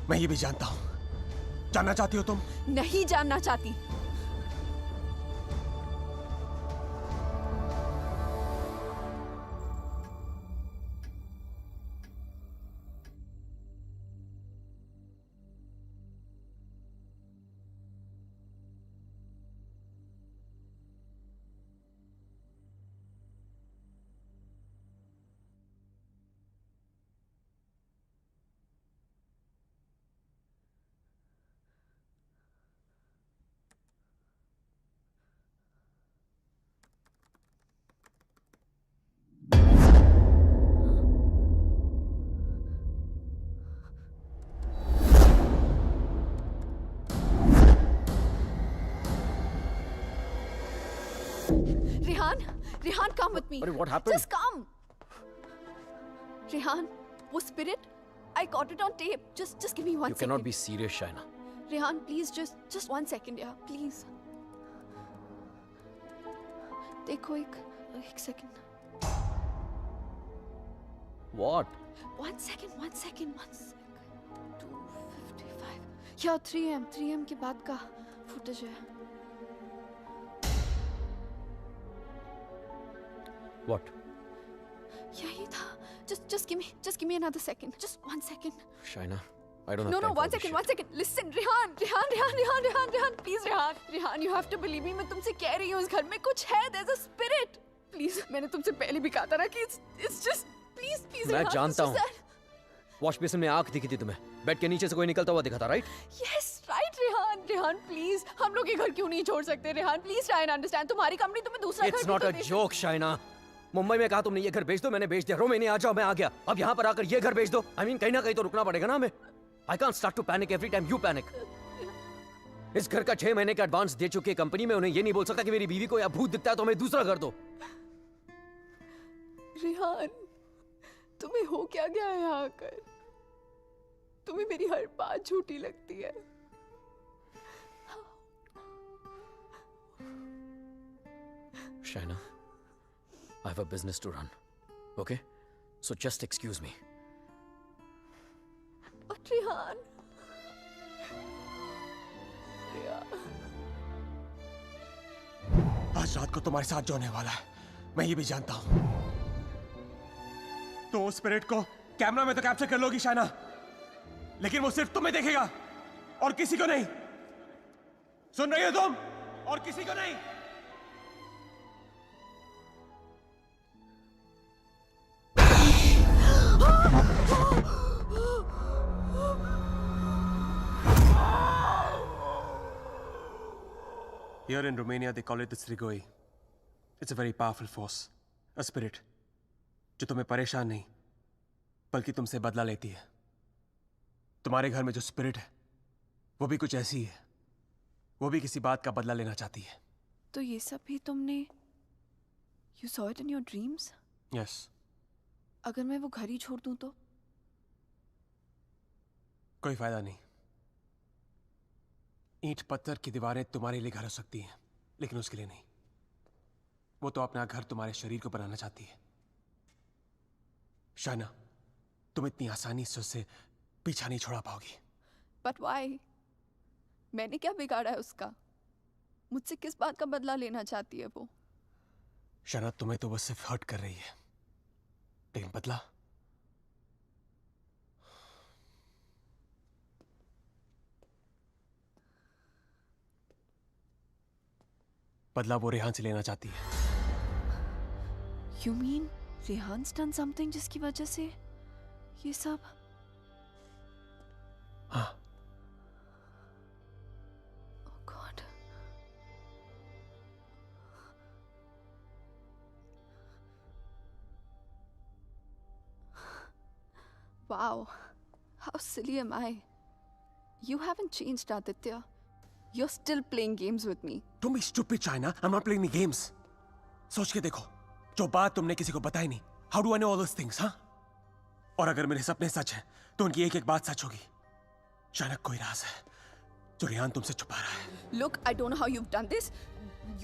Speaker 12: मैं ये भी जानता हूँ। जानना चाहती हो तुम?
Speaker 5: नहीं जानना चाहती। Rehan, come with me.
Speaker 3: What happened?
Speaker 5: Just come. Rehan, वो spirit, I got it on tape. Just give me one
Speaker 3: You
Speaker 5: second.
Speaker 3: cannot be serious, Shaina.
Speaker 5: Rehan, please, just 1 second, yeah, please. देखो एक second.
Speaker 3: What?
Speaker 5: 1 second. 2:55. Yeah, 3 am के बाद का footage है.
Speaker 3: What?
Speaker 5: यही था. Just give me another second. Just 1 second.
Speaker 3: Shaina, I don't have
Speaker 5: No,
Speaker 3: time for
Speaker 5: 1
Speaker 3: this
Speaker 5: second,
Speaker 3: shit.
Speaker 5: 1 second. Listen, Rehan, please, Rehan, you have to believe me. मैं तुमसे कह रही हूँ, इस घर में कुछ है. There's a spirit. Please, मैंने तुमसे पहले भी कहा था ना कि it's just, please,
Speaker 3: मैं
Speaker 5: Rehan,
Speaker 3: जानता
Speaker 5: it's
Speaker 3: हूँ.
Speaker 5: just that.
Speaker 3: वॉश बेसिन में आंख दिखी थी तुम्हें. बेड के नीचे से कोई निकलता हुआ दिखा था, right?
Speaker 5: Yes, right, Rehan, please. हम लोग ये घर क्यों नहीं छोड़ सकते, Rehan? Please try and understand. तुम्हारी कंपनी तुम्हें दूसरा घर
Speaker 3: It's
Speaker 5: भी
Speaker 3: not
Speaker 5: तो
Speaker 3: a
Speaker 5: दे सकती-
Speaker 3: joke, Shaina. मुंबई में कहा तुमने ये घर बेच दो, मैंने बेच दिया. रोमेनिया आ जाओ, मैं आ गया. अब यहाँ पर आकर ये घर बेच दो. I mean, कहीं ना कहीं तो रुकना पड़ेगा ना हमें. I can't start to panic every time you panic. इस घर का 6 महीने का एडवांस दे चुकी है कंपनी में. उन्हें ये नहीं बोल सकता कि मेरी बीवी को या भूत दिखता है तो हमें दूसरा घर दो.
Speaker 5: रेहान, तुम्हें हो क्या गया है यहाँ आकर? तुम्हें मेरी हर बात झूठी लगती है.
Speaker 3: Shaina, I have a business to run. Okay? So just excuse me.
Speaker 5: But Rehan,
Speaker 12: आज रात को तुम्हारे साथ जो होने वाला है, मैं ये भी जानता हूं. तो उस स्पिरिट को कैमरा में तो कैप्चर कर लोगी शाइना, लेकिन वो सिर्फ तुम्हें देखेगा और किसी को नहीं. सुन रही हो तुम? और किसी को नहीं. Here in Romania, they call it the Strigoi. It's a very powerful force, a spirit, जो तुम्हें परेशान नहीं, बल्कि तुमसे बदला लेती है. तुम्हारे घर में जो स्पिरिट है, वो भी कुछ ऐसी है. वो भी किसी बात का बदला लेना चाहती है.
Speaker 5: तो ये सब भी तुमने, you saw it in your dreams?
Speaker 12: Yes.
Speaker 5: अगर मैं वो घर ही छोड़ दूं तो?
Speaker 12: कोई फायदा नहीं. ईंट पत्थर की दीवारें तुम्हारे लिए घर हो सकती हैं, लेकिन उसके लिए नहीं. वो तो अपना घर तुम्हारे शरीर को बनाना चाहती है. शाइना, तुम इतनी आसानी से उससे पीछा नहीं छोड़ा पाओगी.
Speaker 5: But why? मैंने क्या बिगाड़ा है उसका? मुझसे किस बात का बदला लेना चाहती है वो?
Speaker 12: शाइना, तुम्हें तो वो सिर्फ हर्ट कर रही है, लेकिन बदला? बदला वो रेहान से लेना चाहती है.
Speaker 5: You mean Rehan's done something जिसकी वजह से ये सब?
Speaker 12: हाँ.
Speaker 5: Oh God. Wow. How silly am I? You haven't changed, Aditya. You're still playing games with me.
Speaker 12: Don't be stupid, China. I'm not playing any games. सोच के देखो, जो बात तुमने किसी को बताई नहीं. How do I know all those things, हाँ? और अगर मेरे सपने सच हैं, तो उनकी एक-एक बात सच होगी. चाइना, कोई राज है जो रेहान तुमसे छुपा रहा है.
Speaker 5: Look, I don't know how you've done this.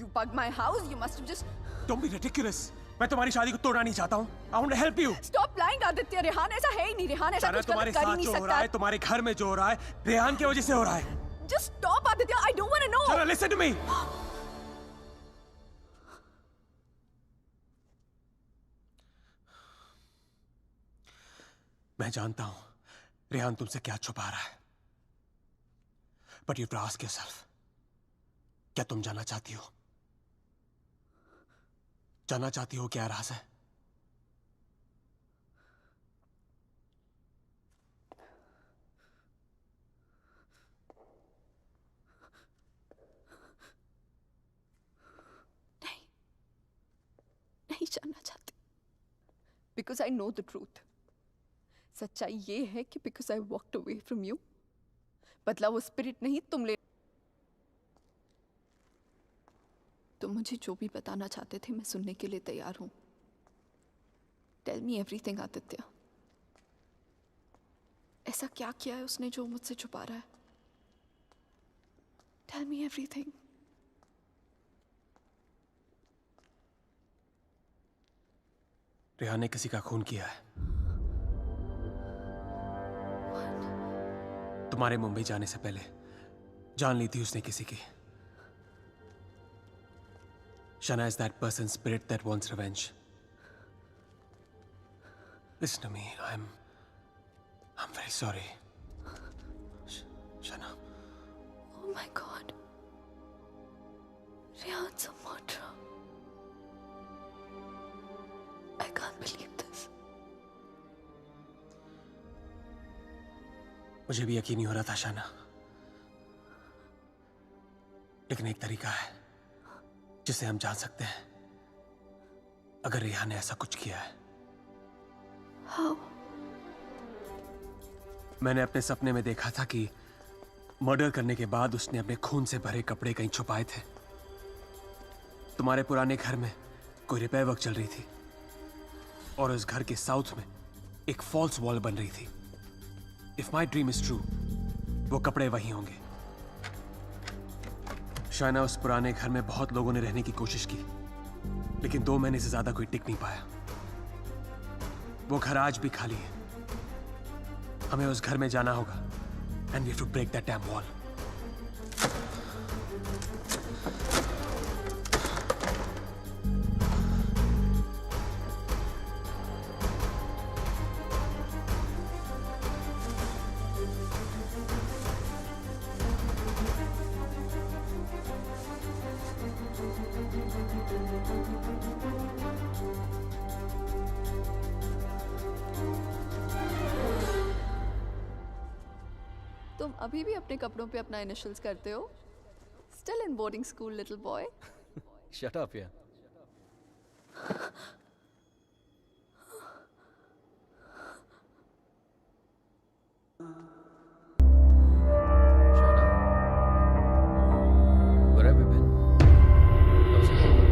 Speaker 5: You bugged my house. You must have just.
Speaker 12: Don't be ridiculous. मैं तुम्हारी शादी को तोड़ना नहीं चाहता हूँ. I want to help you.
Speaker 5: Stop lying, Aditya. Rehan ऐसा है ही नहीं. रेहान ऐसा
Speaker 12: चाइना,
Speaker 5: कुछ
Speaker 12: तुम्हारे
Speaker 5: गलत कर ही
Speaker 12: साथ
Speaker 5: नहीं
Speaker 12: जो हो रहा है,
Speaker 5: सकता.
Speaker 12: तुम्हारे घर में जो हो रहा है, रेहान की वजह से हो रहा है.
Speaker 5: Just stop, Aditya. I don't want to know.
Speaker 12: Chana, listen to me. मैं जानता हूं रेहान तुमसे क्या छुपा रहा है. But you have to ask yourself, क्या तुम जानना चाहती हो? जानना चाहती हो क्या राज है?
Speaker 5: नहीं जानना चाहती. Because I know the truth. सच्चाई ये है कि because I walked away from you, बदला वो स्पिरिट नहीं तुम ले. तुम मुझे जो भी बताना चाहते थे मैं सुनने के लिए तैयार हूं. Tell me everything, Aditya. ऐसा क्या किया है उसने जो मुझसे छुपा रहा है? Tell me everything.
Speaker 12: रेहान ने किसी का खून किया है। तुम्हारे मुंबई जाने से पहले जान ली थी उसने किसी की। Shana is that person's spirit that wants revenge. Listen to me. I'm very sorry. Shana.
Speaker 5: Oh my God. Rehan's a murderer. I can't believe this.
Speaker 12: मुझे भी यकीन नहीं हो रहा था शाना, लेकिन एक तरीका है जिसे हम जान सकते हैं अगर रेहान ने ऐसा कुछ किया है।
Speaker 5: How?
Speaker 12: मैंने अपने सपने में देखा था कि मर्डर करने के बाद उसने अपने खून से भरे कपड़े कहीं छुपाए थे। तुम्हारे पुराने घर में कोई रिपेयर वर्क चल रही थी और उस घर के साउथ में एक फॉल्स वॉल बन रही थी। If my dream is true, वो कपड़े वहीं होंगे। शायना, उस पुराने घर में बहुत लोगों ने रहने की कोशिश की, लेकिन 2 महीने से ज्यादा कोई टिक नहीं पाया। वो घर आज भी खाली है। हमें उस घर में जाना होगा and we have to break that damn wall.
Speaker 5: तुम अभी भी अपने कपड़ों पे अपना इनिशियल्स करते हो? Still in boarding school, little boy.
Speaker 3: Shut up, yeah. Where have you been? How's it going?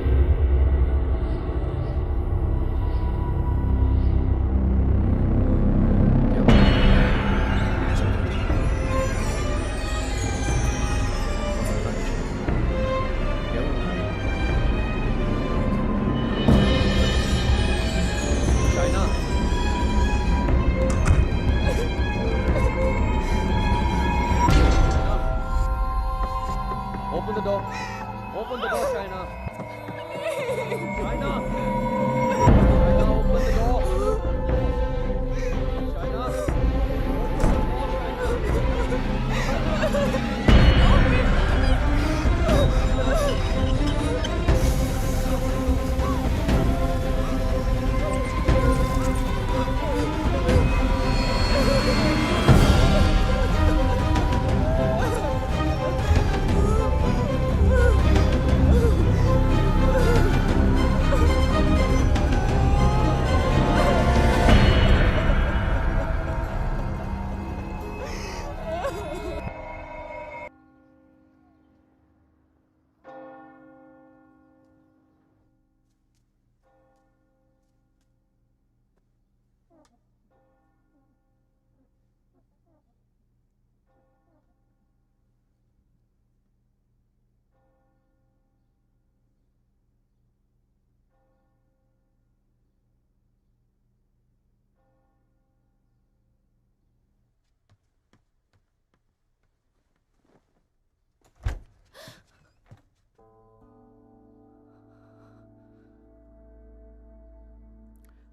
Speaker 3: Open the door. Open the door, Shaina. Shaina. Shaina, open the door. Shaina.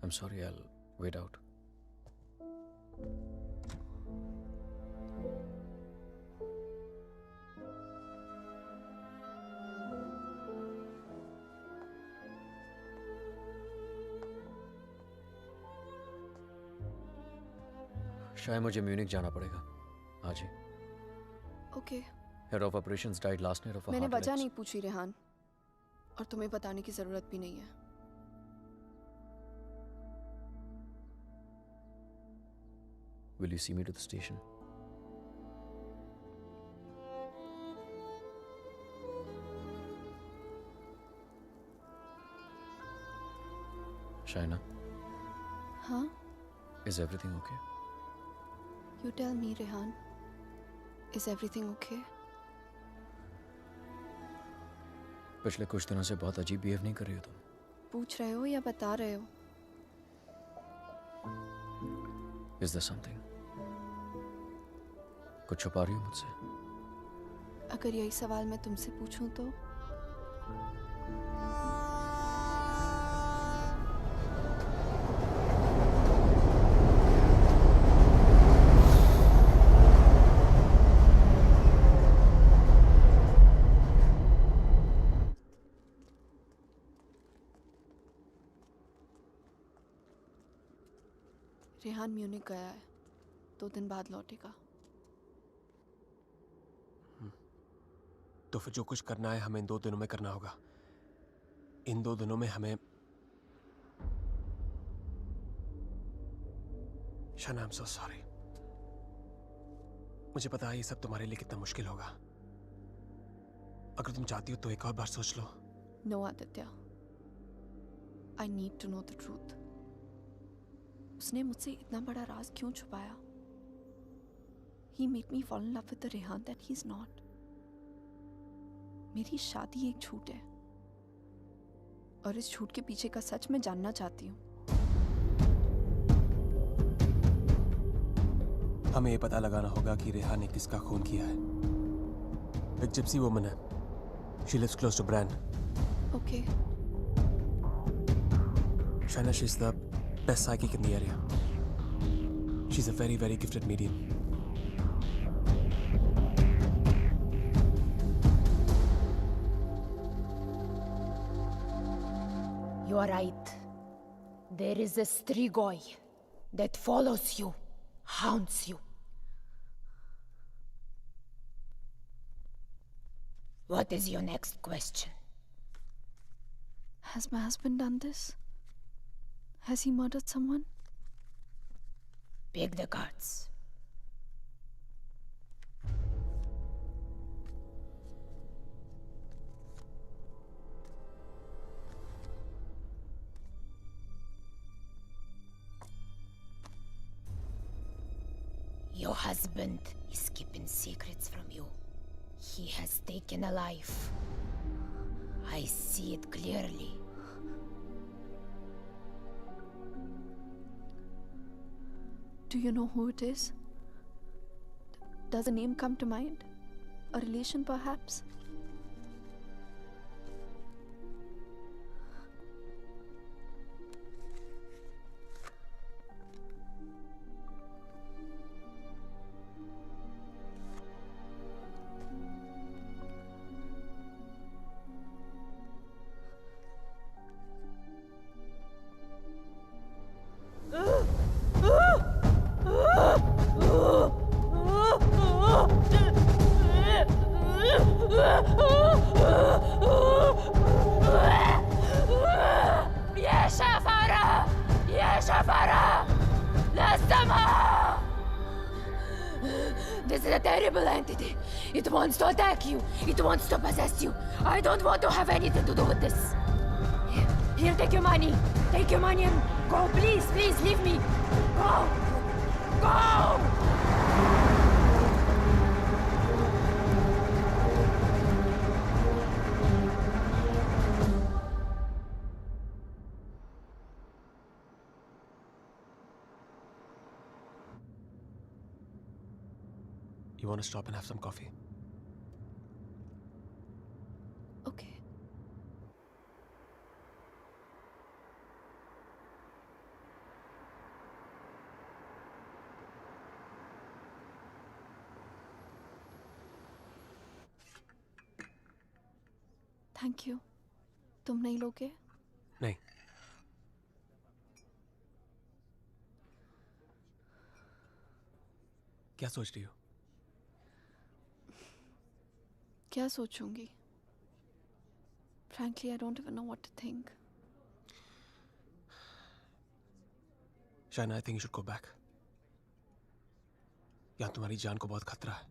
Speaker 3: I'm sorry, I'll wait out. शायद मुझे म्यूनिक जाना पड़ेगा आज ही।
Speaker 5: Okay.
Speaker 3: Head of operations died last night of a
Speaker 5: मैंने
Speaker 3: heart
Speaker 5: वजह
Speaker 3: attacks.
Speaker 5: नहीं पूछी रेहान, और तुम्हें बताने की जरूरत भी नहीं है।
Speaker 3: Will you see me to the station? Shaina,
Speaker 5: हाँ?
Speaker 3: is everything okay?
Speaker 5: You tell me, Rehan. Is everything okay?
Speaker 3: पिछले कुछ दिनों से बहुत अजीब बिहेव नहीं कर रही हो तुम।
Speaker 5: पूछ रहे हो या बता रहे हो?
Speaker 3: Is there something? कुछ छुपा रही हो मुझसे?
Speaker 5: अगर यही सवाल मैं तुमसे पूछूं तो? रेहान म्यूनिक गया है, 2 दिन बाद लौटेगा।
Speaker 12: तो फिर जो कुछ करना है हमें इन 2 दिनों में करना होगा। इन 2 दिनों में हमें शाना, I'm so sorry। मुझे पता है ये सब तुम्हारे लिए कितना मुश्किल होगा। अगर तुम चाहती हो तो एक और बार सोच लो।
Speaker 5: No, Aditya. I need to know the truth. उसने मुझसे इतना बड़ा राज क्यों छुपाया? He made me fall in love with the Rehan that he's not. मेरी शादी एक झूठ है और इस झूठ के पीछे का सच मैं जानना चाहती हूँ।
Speaker 12: हमें ये पता लगाना होगा कि रेहान ने किसका खून किया है। एक जिप्सी वुमन है। She lives close to Bran.
Speaker 5: Okay.
Speaker 12: Shaina, she's the best psychic in the area. She's a very, very gifted medium.
Speaker 13: You are right. There is a Strigoi that follows you, haunts you. What is your next question?
Speaker 5: Has my husband done this? Has he murdered someone?
Speaker 13: Pick the cards. Your husband is keeping secrets from you. He has taken a life. I see it clearly.
Speaker 5: Do you know who it is? Does a name come to mind? A relation, perhaps?
Speaker 13: This is a terrible entity. It wants to attack you. It wants to possess you. I don't want to have anything to do with this. Here, take your money. Take your money and go. Please, please, leave me. Go. Go!
Speaker 12: You want to stop and have some coffee?
Speaker 5: Okay. Thank you. तुम नहीं लोगे?
Speaker 12: नहीं। क्या सोच रही हो?
Speaker 5: क्या सोचूंगी? Frankly, I don't even know what to think.
Speaker 12: Shaina, I think you should go back. यहाँ तुम्हारी जान को बहुत खतरा है।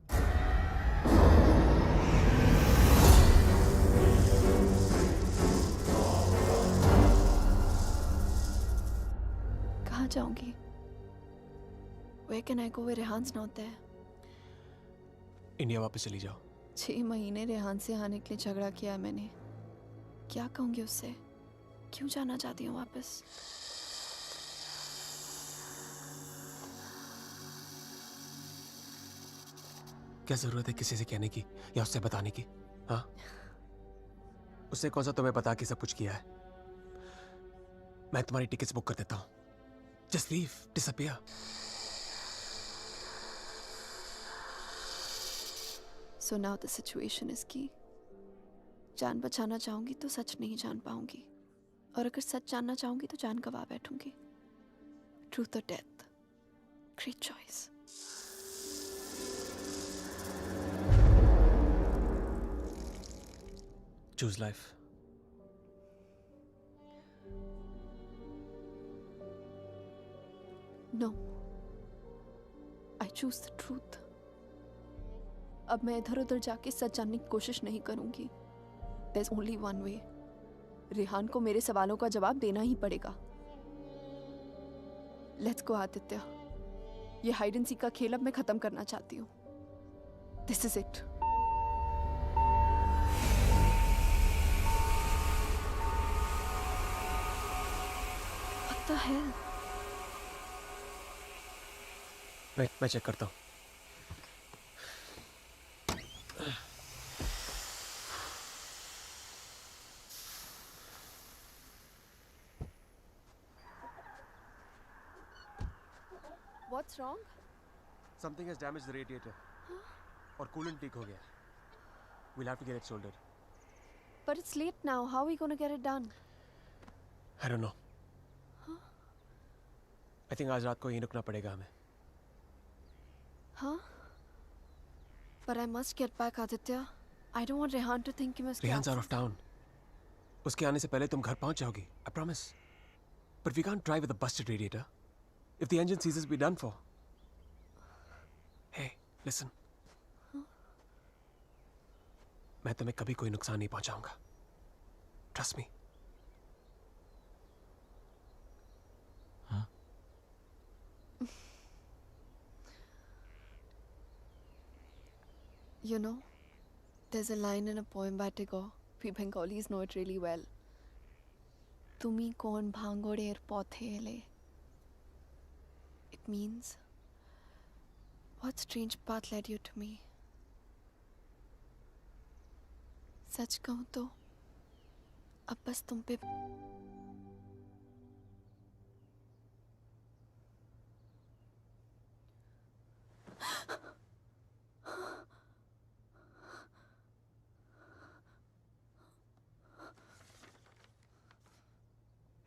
Speaker 5: कहाँ जाऊंगी? Where can I go where Rehan's not there?
Speaker 12: India वापस चली जाओ.
Speaker 5: 6 महीने रेहान से आने के लिए झगड़ा किया है मैंने. क्या कहूँगी उससे? क्यों जाना चाहती हूँ वापस?
Speaker 12: क्या जरूरत है किसी से कहने की या उससे बताने की? हाँ, उससे कौन सा तुम्हें बता के सब कुछ किया है? मैं तुम्हारी टिकट्स बुक कर देता हूँ. Just leave, disappear.
Speaker 5: So now the situation is key. जान बचाना चाहूंगी तो सच नहीं जान पाऊंगी, और अगर सच जानना चाहूंगी तो जान गवा बैठूंगी. Truth or death? Great choice.
Speaker 12: Choose life.
Speaker 5: No. I choose the truth. अब मैं इधर उधर जाके सच जानने की कोशिश नहीं करूंगी. There's only one way. Rehan को मेरे सवालों का जवाब देना ही पड़ेगा. Let's go Aditya. ये हाइड एंड सीक का खेल अब मैं खत्म करना चाहती हूँ. This is it. What the hell?
Speaker 12: मैं चेक करता हूँ.
Speaker 5: What's wrong?
Speaker 12: Something has damaged the radiator. और coolant leak हो गया. We'll have to get it soldered.
Speaker 5: But it's late now. How are we going to get it done?
Speaker 12: I don't know. I think आज रात को यहीं रुकना पड़ेगा हमें.
Speaker 5: Huh? But I must get back, Aditya. I don't want Rehan to think he must.
Speaker 12: Rehan's out of town. उसके आने से पहले तुम घर पहुंच जाओगी. I promise. But we can't drive with a busted radiator. If the engine seizes, we're done for. Hey, listen. मैं तुम्हें कभी कोई नुकसान नहीं पहुंचाऊंगा. Trust me.
Speaker 5: You know, there's a line in a poem by Tagore. We Bengalis know it really well. Tumi kon bhangoder pothele. It means, what strange path led you to me? सच कहूं तो अब बस तुम पे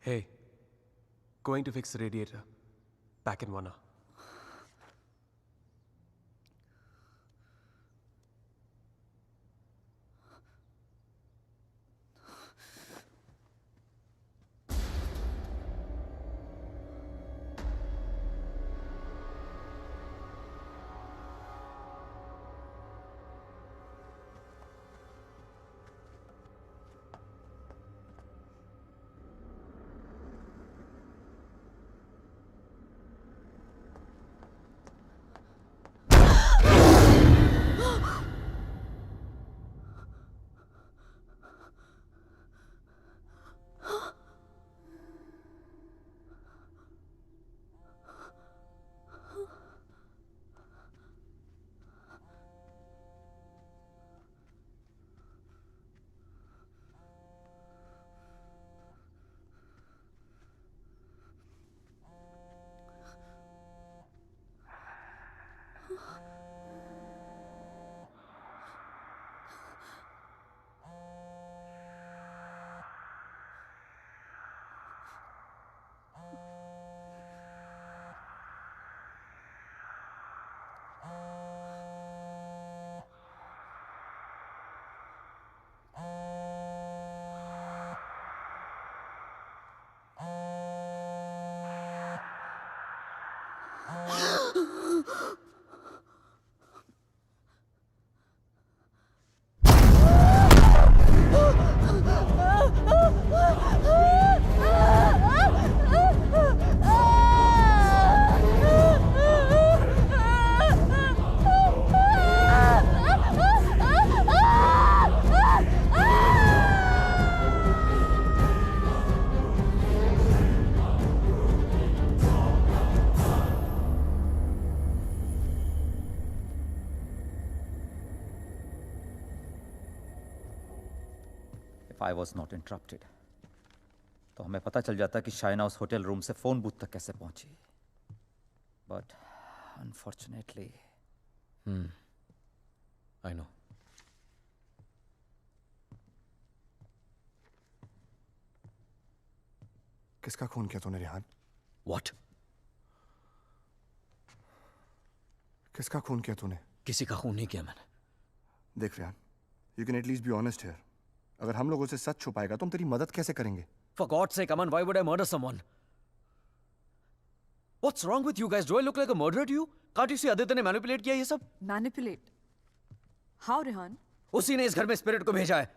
Speaker 12: Hey, going to fix the radiator. Back in 1 hour.
Speaker 10: if I was not interrupted, तो हमें पता चल जाता कि शाइना उस होटल रूम से फोन बूथ तक कैसे पहुंची. But unfortunately,
Speaker 3: I know.
Speaker 9: किसका खून किया तूने रिहान?
Speaker 3: What?
Speaker 9: किसका खून किया तूने?
Speaker 3: किसी का खून नहीं किया मैंने.
Speaker 9: देख Rihan, you can at least be honest here. अगर हम लोगों से सच छुपाएगा तो हम तेरी मदद कैसे करेंगे?
Speaker 3: For God's sake, Aman, why would I murder someone? What's wrong with you guys? Do I look like a murderer to you? Can't you see Aditya ने manipulate किया ये सब?
Speaker 6: Manipulate? How, Rehan?
Speaker 3: उसी ने इस घर में स्पिरिट को भेजा है.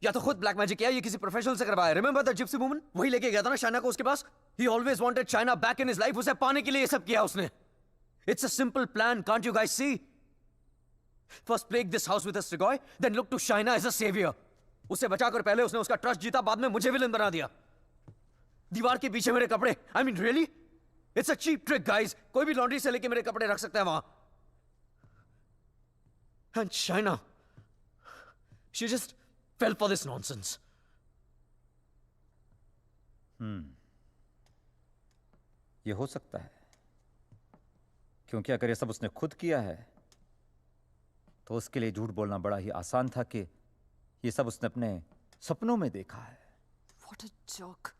Speaker 3: या तो खुद ब्लैक मैजिक किया या किसी प्रोफेशनल से करवाया. Remember the gypsy woman? वही लेके गया था ना शाइना को उसके पास. He always wanted Shaina back in his life. उसे पाने के लिए ये सब किया उसने. It's a simple plan. Can't you guys see? First plague this house with a Strigoi, then look to Shaina as a savior. उसे बचाकर पहले उसने उसका ट्रस्ट जीता, बाद में मुझे विलन बना दिया. दीवार के पीछे मेरे कपड़े. I mean, really? It's a cheap trick, guys. कोई भी लॉन्ड्री से लेके मेरे कपड़े रख सकता है वहां. And Shaina, she just fell for this nonsense.
Speaker 10: ये हो सकता है, क्योंकि अगर ये सब उसने खुद किया है तो उसके लिए झूठ बोलना बड़ा ही आसान था कि ये सब उसने अपने सपनों में देखा है.
Speaker 6: What a joke.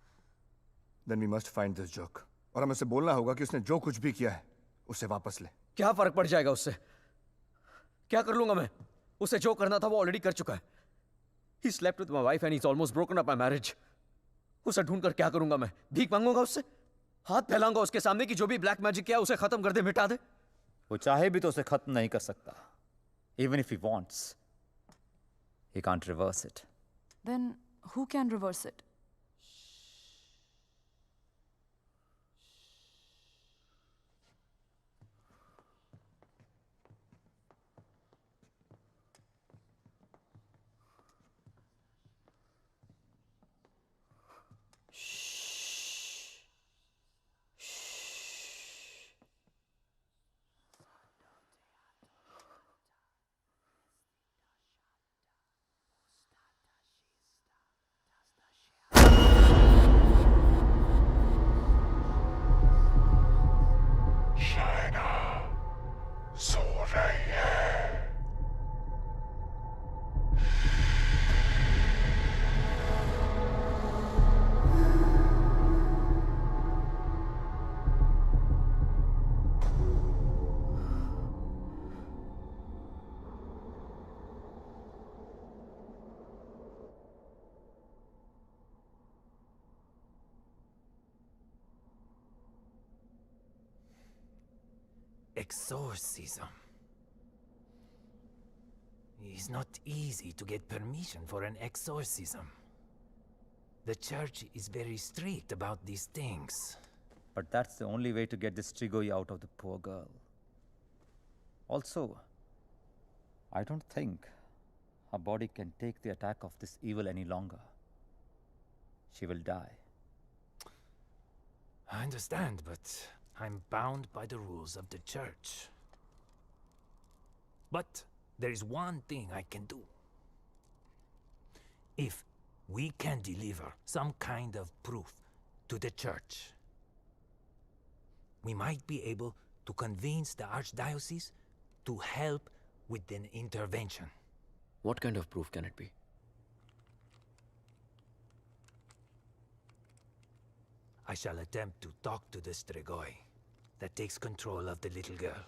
Speaker 9: Then we must find this joke. और हमें उसे बोलना होगा कि उसने जो कुछ भी किया है उसे वापस ले.
Speaker 3: क्या फर्क पड़ जाएगा उससे? क्या कर लूंगा मैं? उसे जो करना था वो ऑलरेडी कर चुका है. He slept with my wife and he's almost broken up my marriage. उसे ढूंढकर क्या करूंगा मैं? भीख मांगूंगा उससे? हाथ फैलाऊंगा उसके सामने कि जो भी ब्लैक मैजिक किया उसे खत्म कर दे, मिटा दे?
Speaker 10: वो चाहे भी तो उसे खत्म नहीं कर सकता. Even if he wants, he can't reverse it.
Speaker 6: Then who can reverse it?
Speaker 2: Exorcism. It's not easy to get permission for an exorcism. The church is very strict about these things.
Speaker 10: But that's the only way to get this Strigoi out of the poor girl. Also, I don't think her body can take the attack of this evil any longer. She will die.
Speaker 2: I understand, but I'm bound by the rules of the church. But there is one thing I can do. If we can deliver some kind of proof to the church, we might be able to convince the archdiocese to help with an intervention.
Speaker 3: What kind of proof can it be?
Speaker 2: I shall attempt to talk to the Strigoi that takes control of the little girl.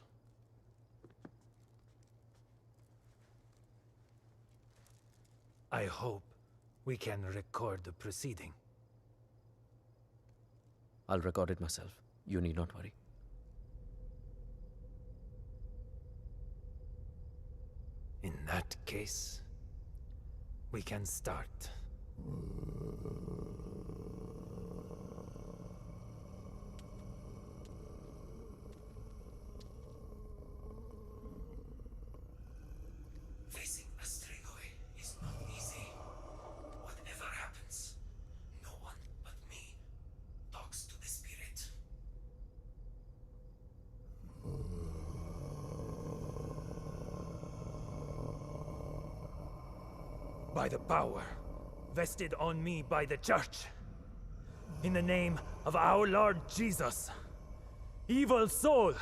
Speaker 2: I hope we can record the proceeding.
Speaker 3: I'll record it myself. You need not worry.
Speaker 2: In that case, we can start. Facing a Strigoi is not easy. Whatever happens, no one but me talks to the spirit. By the power vested on me by the Church. In the name of our Lord Jesus, evil soul,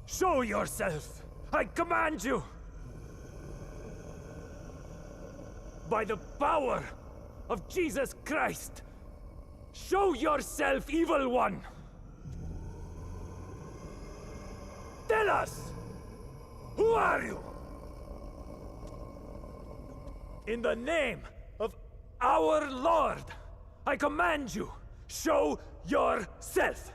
Speaker 2: show yourself! I command you! By the power of Jesus Christ, show yourself, evil one! Tell us! Who are you? In the name of our Lord, I command you, show yourself!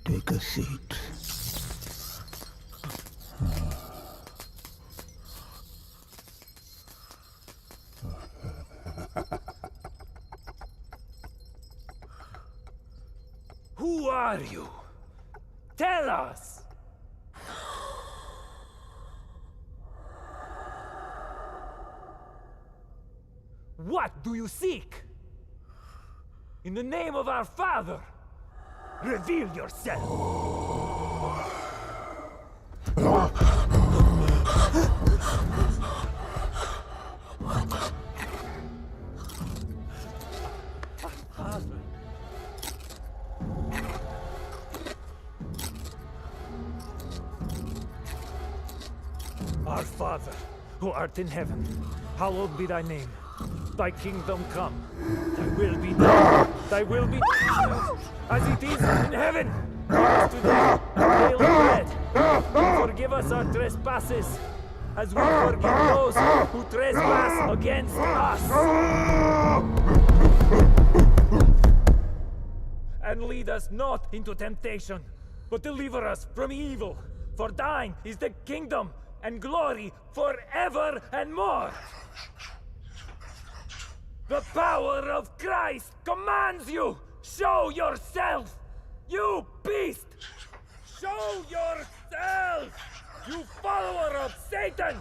Speaker 1: Take a seat.
Speaker 2: Who are you? Tell us! What do you seek? In the name of our Father, reveal yourself! Our Father, who art in heaven, hallowed be thy name. Thy kingdom come. Thy will be done. Thy will be done as it is in heaven. Give us today our daily bread. And forgive us our trespasses, as we forgive those who trespass against us. And lead us not into temptation, but deliver us from evil. For thine is the kingdom and glory forever and more. The power of Christ commands you! Show yourself! You beast! Show yourself! You follower of Satan!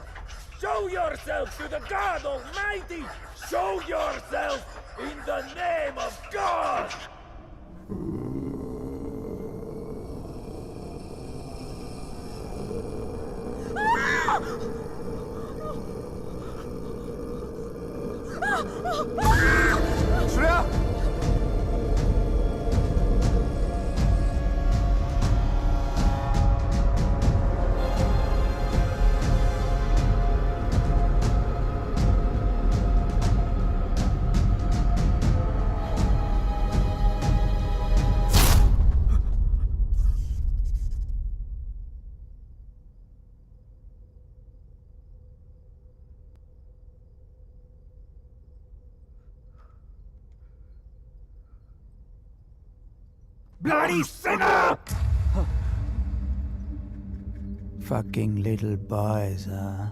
Speaker 2: Show yourself to the God Almighty! Show yourself in the name of God!
Speaker 9: Shreya!
Speaker 1: Bloody sinner! Fucking little boys, huh?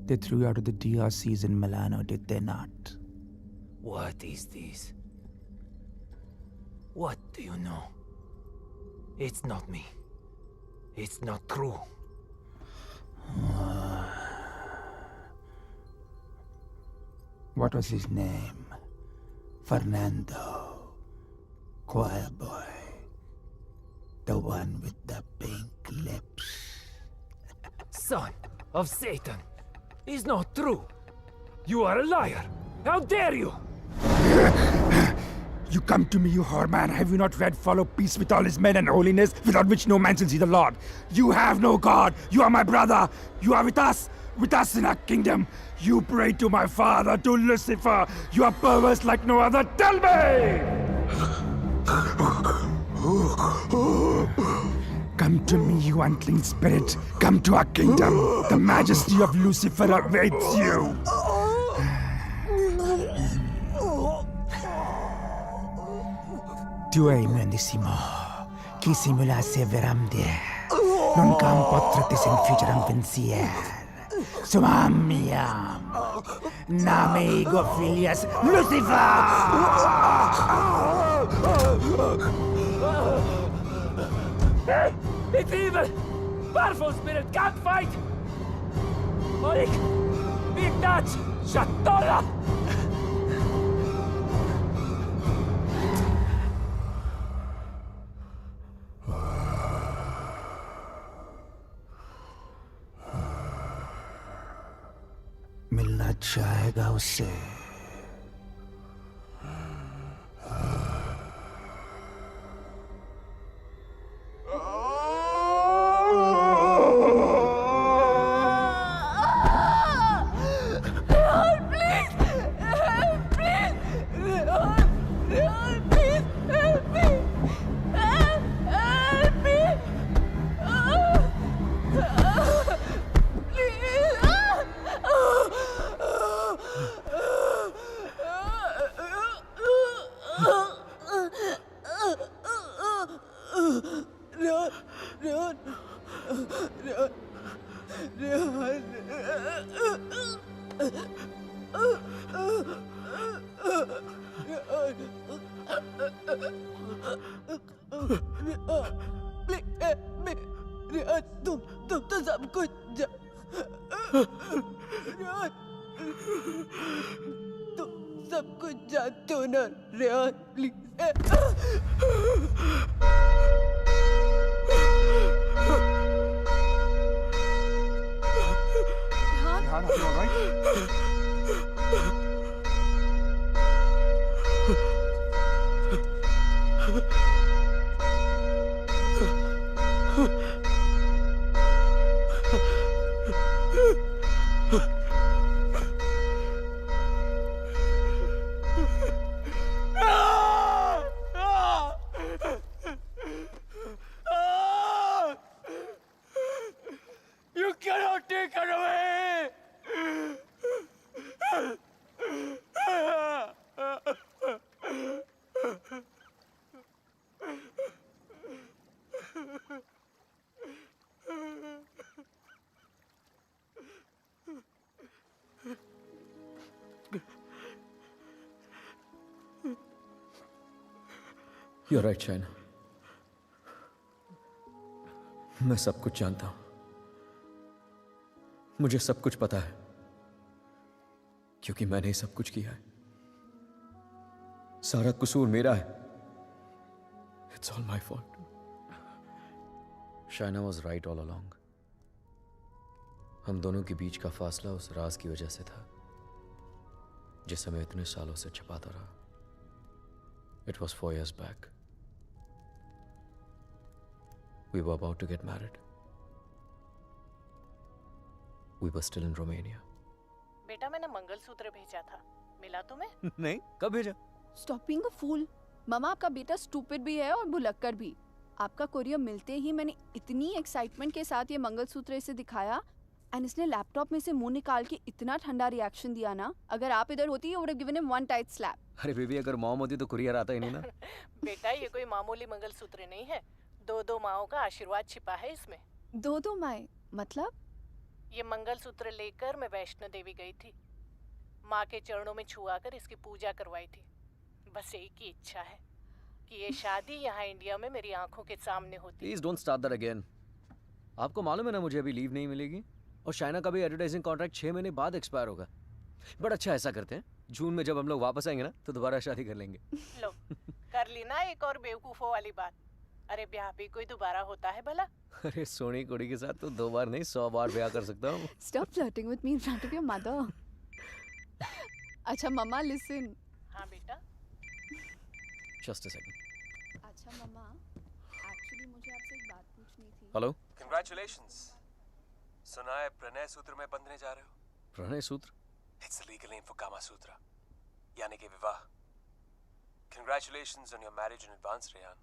Speaker 1: They threw you out of the DRCs in Milano, did they not?
Speaker 2: What is this? What do you know? It's not me. It's not true.
Speaker 1: What was his name? Fernando. Choir boy. The one with the pink lips.
Speaker 2: Son of Satan! Is not true! You are a liar! How dare you!
Speaker 1: You come to me, you whore man. Have you not read follow peace with all his men and holiness, without which no man shall see the Lord? You have no God. You are my brother. You are with us in our kingdom. You pray to my father, to Lucifer. You are perverse like no other. Tell me! Come to me, you unclean spirit. Come to our kingdom. The majesty of Lucifer awaits you. Tu hai mendissimo, chi simulasse veramde, non cam potrete infligere un pensier. Sumamiam, namigo filias Lucifer!
Speaker 2: It's evil! Powerful spirit can't fight! Olik! Ignat! Shatola!
Speaker 1: मिलना चाहेगा उससे।
Speaker 14: तुम तो सब कुछ तुम सब कुछ जानते हो ना Rehan, please.
Speaker 9: Rehan, are you all right?
Speaker 2: You cannot take her away!
Speaker 3: You're right, Shaina. मैं सब कुछ जानता हूं। मुझे सब कुछ पता है क्योंकि मैंने ही सब कुछ किया है। सारा कसूर मेरा है। It's all my fault. Shaina was right all along. हम दोनों के बीच का फासला उस राज की वजह से था जिसे मैं इतने सालों से छिपाता रहा। It was 4 years back. We were about to get married. We were still in Romania.
Speaker 15: बेटा मैंने मंगलसूत्र भेजा था, मिला तुम्हें?
Speaker 3: नहीं, कब भेजा?
Speaker 5: Stop being a fool. मामा आपका बेटा स्टूपिड भी है और भुलक्कड़ भी। आपका कोरियर मिलते ही मैंने इतनी एक्साइटमेंट के साथ ये मंगलसूत्र इसे दिखाया एंड इसने लैपटॉप में से मुंह निकाल के इतना ठंडा रिएक्शन दिया ना, अगर आप इधर होती you would have given him one tight slap.
Speaker 3: अरे बेबी, अगर मॉम होती तो कुरियर आता ही नहीं ना।
Speaker 15: बेटा ये कोई मामूली मंगलसूत्र नहीं है, 2 माओं का आशीर्वाद छिपा है इसमें।
Speaker 5: 2 माएं मतलब?
Speaker 15: ये मंगलसूत्र लेकर मैं वैष्णो देवी गई थी, माँ के चरणों में छुआकर इसकी पूजा करवाई थी। बस एक ही इच्छा है कि ये शादी यहाँ इंडिया में मेरी आंखों के सामने होती।
Speaker 3: Please don't start that again. आपको मालूम है ना मुझे अभी लीव नहीं मिलेगी और शाइना का भी एडवर्टाइजिंग कॉन्ट्रैक्ट 6 महीने बाद एक्सपायर होगा। बट अच्छा ऐसा करते हैं, जून में जब हम लोग वापस आएंगे ना तो दोबारा शादी कर लेंगे।
Speaker 15: लो कर ली ना एक और बेवकूफों वाली बात। अरे ब्याह भी कोई दोबारा होता है भला?
Speaker 3: अरे सोनी कुड़ी के साथ तो 2 बार नहीं 100 बार ब्याह कर सकता हूँ।
Speaker 5: Stop flirting with me in front of your mother. अच्छा मम्मा listen.
Speaker 15: हाँ बेटा।
Speaker 3: Just a second.
Speaker 5: अच्छा मम्मा, एक्चुअली मुझे आपसे एक बात पूछनी थी।
Speaker 3: हेलो।
Speaker 12: Congratulations. सुना है प्रणय सूत्र में बंधने जा रहे हो?
Speaker 3: प्रणय सूत्र?
Speaker 12: It's the legal name for Kama Sutra, यानी कि विवाह। Congratulations on your marriage in advance, Rehan.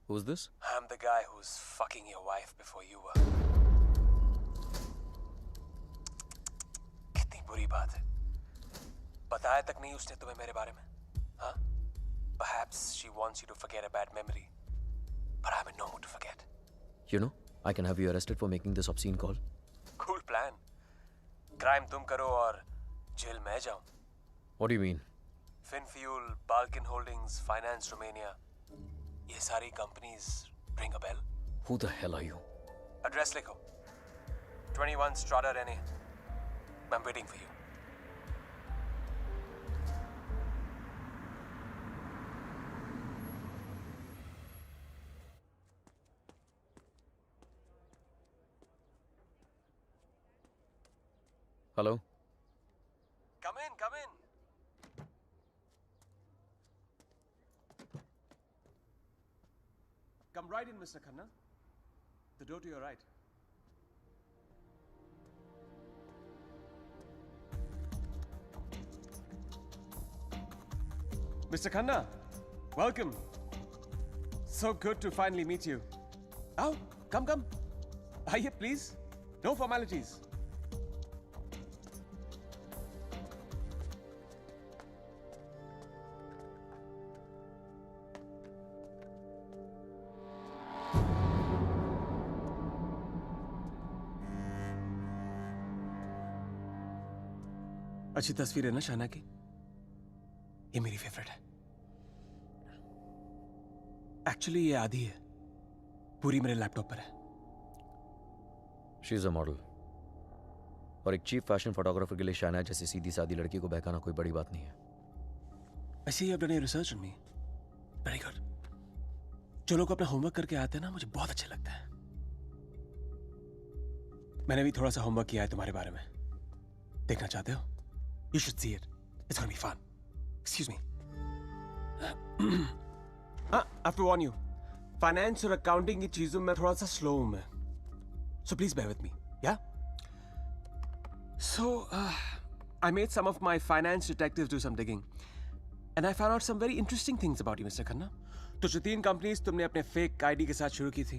Speaker 3: Who's this?
Speaker 12: I'm the guy who's fucking your wife before you were. कितनी बुरी बात है। बताया तक नहीं उसने तुम्हें मेरे बारे में, हाँ? Perhaps she wants you to forget a bad memory, but I'm in no mood to forget.
Speaker 3: You know, I can have you arrested for making this obscene call.
Speaker 12: Cool plan. Crime तुम करो और जेल मैं जाऊं।
Speaker 3: What do you mean?
Speaker 12: Finfuel, Balkan Holdings, Finance Romania, ये सारी companies ring a bell?
Speaker 3: Who the hell are you?
Speaker 12: Address लिखो। 21 Strada Rene, I'm waiting for you.
Speaker 3: Hello?
Speaker 12: Come in, come in. Come right in, Mr. Khanna. The door to your right. Mr. Khanna, welcome. So good to finally meet you. Oh, come. Aye, please. No formalities. अच्छी तस्वीर है ना शाना की? ये मेरी फेवरेट है। एक्चुअली ये आधी है, पूरी मेरे लैपटॉप पर है।
Speaker 3: शी इज अ मॉडल, और एक चीफ फैशन फोटोग्राफर के लिए शाना जैसी सीधी सादी लड़की को बहकाना कोई बड़ी बात नहीं है।
Speaker 12: ऐसे ही अपने research on me. Very good. जो लोग अपना होमवर्क करके आते हैं ना, मुझे बहुत अच्छा लगता है। मैंने भी थोड़ा सा होमवर्क किया है तुम्हारे बारे में। देखना चाहते हो? You should see it. It's gonna be fun. Excuse me. I have to warn you. Finance और accounting की चीजों में थोड़ा सा slow हूँ मैं. So please bear with me. Yeah? So, I made some of my finance detectives do some digging. And I found out some very interesting things about you, Mr. Khanna. तो जो 3 कंपनीज तुमने अपने फेक आईडी के साथ शुरू की थी,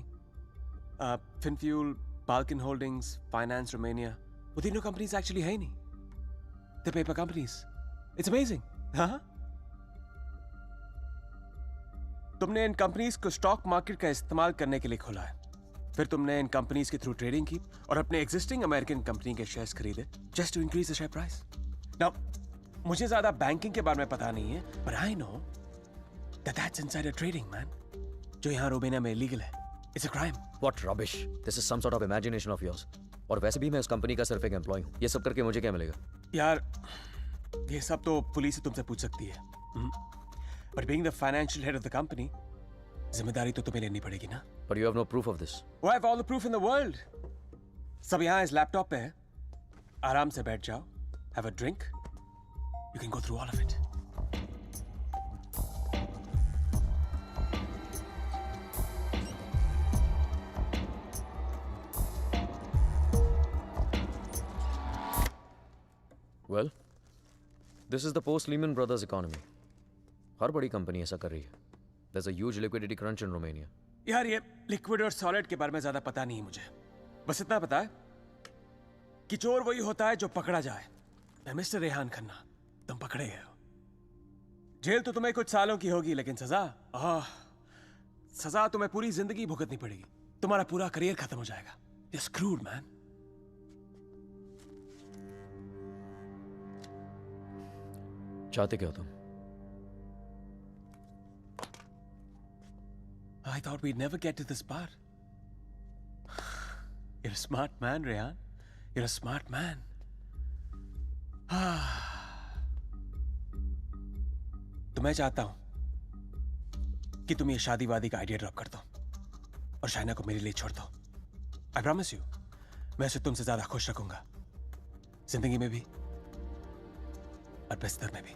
Speaker 12: FinFuel, Balkan Holdings, Finance Romania, वो तीनों कंपनीज एक्चुअली है ही नहीं. The paper companies. It's amazing. हाँ? तुमने इन कंपनीज को स्टॉक मार्केट का इस्तेमाल करने के लिए खोला है. फिर तुमने इन कंपनीज के थ्रू ट्रेडिंग की और अपने एग्जिस्टिंग अमेरिकन कंपनी के शेयर्स खरीदे just to increase the share price. Now मुझे ज्यादा बैंकिंग के बारे में पता नहीं है, but I know that that's insider trading, man. जो यहाँ रोमेनिया में इलीगल है. It's a crime.
Speaker 3: What rubbish. This is some sort of imagination of yours. और वैसे भी मैं उस कंपनी का सिर्फ एक एम्प्लॉय हूँ. ये सब करके मुझे क्या मिलेगा?
Speaker 12: यार, ये सब तो पुलिस ही तुमसे पूछ सकती है. But being the financial head of the company, जिम्मेदारी तो तुम्हें लेनी पड़ेगी ना.
Speaker 3: But you have no proof of this.
Speaker 12: Oh, I have all the proof in the world. सब यहाँ इस लैपटॉप पे है. आराम से बैठ जाओ. Have a drink. You can go through all of it.
Speaker 3: Well, this is the post-Lehman Brothers economy. हर बड़ी कंपनी ऐसा कर रही है. There's a huge liquidity crunch in Romania.
Speaker 12: यार, ये लिक्विड और सॉलिड के बारे में ज्यादा पता नहीं है मुझे. बस इतना पता है कि चोर वही होता है जो पकड़ा जाए. मैं मिस्टर रेहान खन्ना, तुम पकड़े गए हो. जेल तो तुम्हें कुछ सालों की होगी, लेकिन सजा तुम्हें पूरी जिंदगी भुगतनी पड़ेगी. तुम्हारा पूरा करियर खत्म हो जाएगा. You're screwed, man.
Speaker 3: चाहते क्या हो तुम?
Speaker 12: I thought we'd never get to this part. You're a smart man, Rehan. You're a smart man. तो मैं चाहता हूं कि तुम ये शादी वादी का आइडिया ड्रॉप कर दो और शाइना को मेरे लिए छोड़ दो. I promise you, मैं उसे तुमसे ज्यादा खुश रखूंगा, जिंदगी में भी और बिस्तर में भी.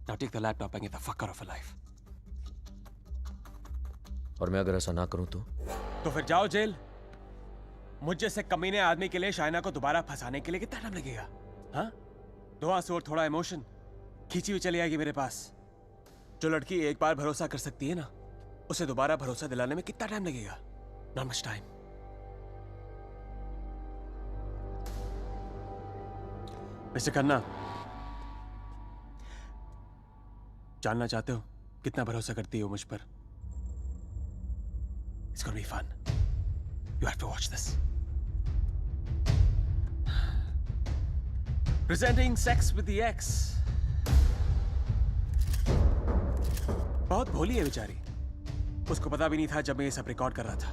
Speaker 12: Now take the laptop and get the fuck out of her life.
Speaker 3: और मैं अगर ऐसा ना करूं
Speaker 12: तो फिर जाओ जेल. मुझ जैसे कमीने आदमी के लिए शाइना को दोबारा फंसाने के लिए कितना टाइम लगेगा? हाँ? 2 आंसू और थोड़ा इमोशन खींची हुई चली आएगी मेरे पास. जो लड़की एक बार भरोसा कर सकती है ना, उसे दोबारा भरोसा दिलाने में कितना टाइम लगेगा? Not much time. Mister Khanna, जानना चाहते हो कितना भरोसा करती हो मुझ पर? It's gonna be fun. You have to watch this. Presenting Sex with the Ex. बहुत भोली है बेचारी. उसको पता भी नहीं था जब मैं ये सब रिकॉर्ड कर रहा था.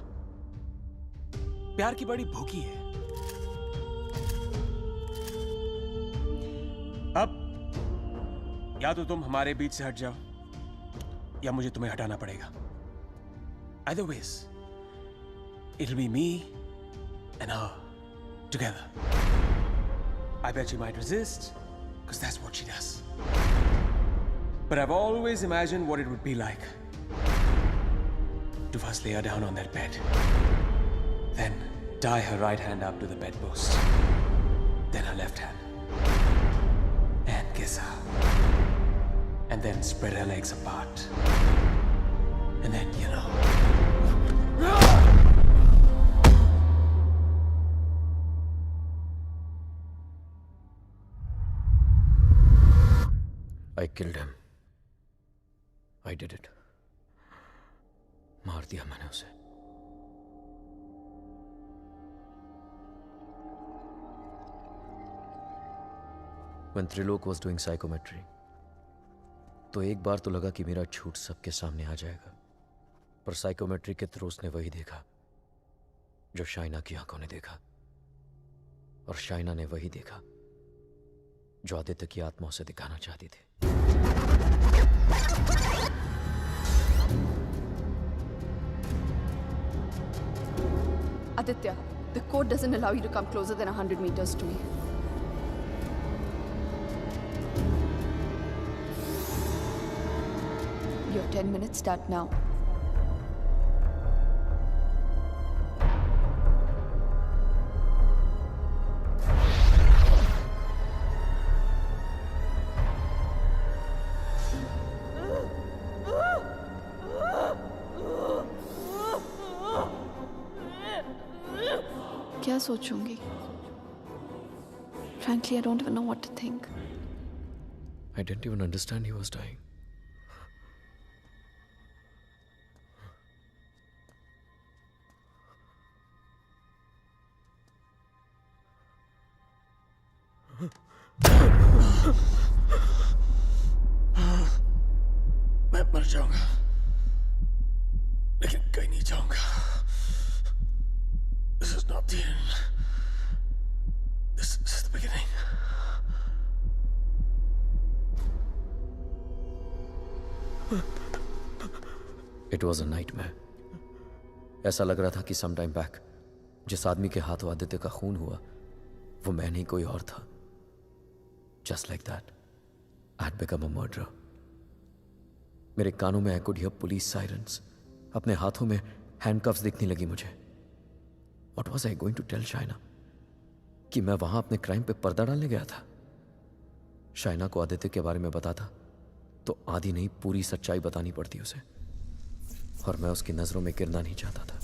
Speaker 12: प्यार की बड़ी भूखी है. या तो तुम हमारे बीच से हट जाओ या मुझे तुम्हें हटाना पड़ेगा. Either ways, it'll be me and her together. I bet she might resist, because that's what she does. But I've always imagined what it would be like to first lay her down on that bed, then tie her right hand up to the bedpost, then her left hand, and kiss her, and then spread her legs apart, and then, you know.
Speaker 3: I killed him. I did it. मार दिया मैंने उसे. When Trilok was doing psychometry, तो एक बार तो लगा कि मेरा झूठ सबके सामने आ जाएगा, पर साइकोमेट्री के थ्रू उसने वही देखा जो शाइना की आंखों ने देखा, और शाइना ने वही देखा जो आदित्य की आत्मा उसे दिखाना चाहती थी.
Speaker 5: Aditya, the code doesn't allow you to come closer than 100 meters to me. Your 10 minutes start now. क्या सोचूंगी? Frankly, I don't even know what to think.
Speaker 3: I didn't even understand he was dying.
Speaker 12: मैं मर जाऊंगा, लेकिन कहीं नहीं जाऊंगा. This is not the end. This is the beginning.
Speaker 3: It was a nightmare. ऐसा लग रहा था कि some time back जिस आदमी के हाथों आदित्य का खून हुआ वो मैं नहीं कोई और था. Just like that, I had become a murderer. मेरे कानों में I could hear police sirens. अपने हाथों में handcuffs दिखने लगी मुझे. What was I going to tell Shaina? कि मैं वहां अपने क्राइम पे पर्दा डालने गया था. शाइना को आदित्य के बारे में बताता तो आधी नहीं पूरी सच्चाई बतानी पड़ती उसे, और मैं उसकी नजरों में गिरना नहीं चाहता था,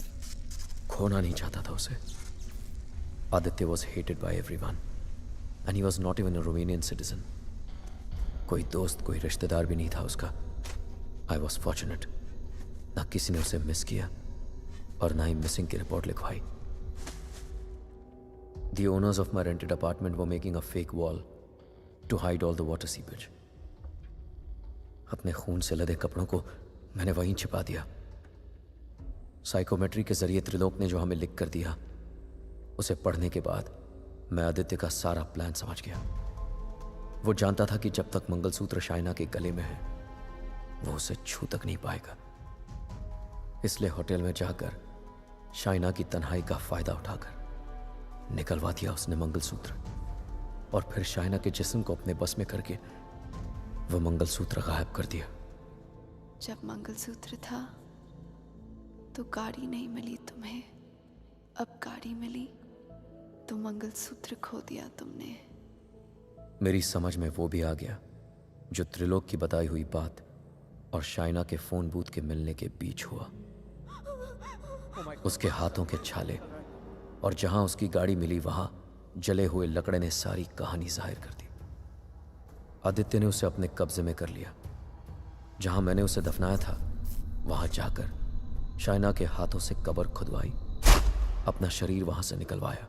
Speaker 3: खोना नहीं चाहता था उसे. Aditya was hated by everyone and he was not even a Romanian citizen. कोई दोस्त कोई रिश्तेदार भी नहीं था उसका. I was fortunate. ना किसी ने उसे मिस किया और ना ही मिसिंग की रिपोर्ट लिखवाई. The owners of my rented apartment were making a fake wall to hide all the water seepage. अपने खून से लदे कपड़ों को मैंने वहीं छिपा दिया. साइकोमेट्री के जरिए त्रिलोक ने जो हमें लिख कर दिया उसे पढ़ने के बाद मैं आदित्य का सारा प्लान समझ गया. वो जानता था कि जब तक मंगलसूत्र शाइना के गले में है वो उसे छू तक नहीं पाएगा. इसलिए होटल में जाकर शाइना की तन्हाई का फायदा उठाकर निकलवा दिया उसने मंगलसूत्र, और फिर शाइना के जिस्म को अपने बस में करके वो मंगलसूत्र गायब कर दिया.
Speaker 5: जब मंगलसूत्र था तो गाड़ी नहीं मिली तुम्हें, अब गाड़ी मिली तो मंगलसूत्र खो दिया तुमने.
Speaker 3: मेरी समझ में वो भी आ गया जो त्रिलोक की बताई हुई बात और शाइना के फोन बूथ के मिलने के बीच हुआ. उसके हाथों के छाले और जहां उसकी गाड़ी मिली वहां जले हुए लकड़े ने सारी कहानी जाहिर कर दी. आदित्य ने उसे अपने कब्जे में कर लिया. जहां मैंने उसे दफनाया था वहां जाकर शाइना के हाथों से कब्र खुदवाई, अपना शरीर वहां से निकलवाया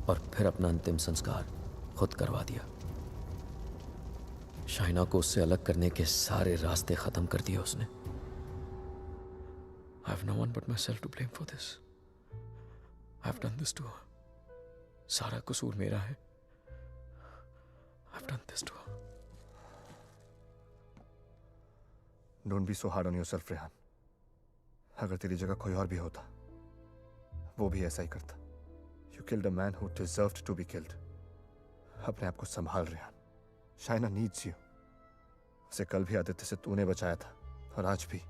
Speaker 3: और फिर अपना अंतिम संस्कार खुद करवा दिया. शाइना को उससे अलग करने के सारे रास्ते खत्म कर दिए उसने. I have no one but myself to blame for this. I have done this to her. सारा कसूर मेरा है. I have done this to her.
Speaker 9: Don't be so hard on yourself Rehan. अगर तेरी जगह कोई और भी होता वो भी ऐसा ही करता। You killed a man who deserved to be killed. अपने आप को संभाल रेहान। Shaina needs you. उसे कल भी आदित्य से तूने बचाया था और आज भी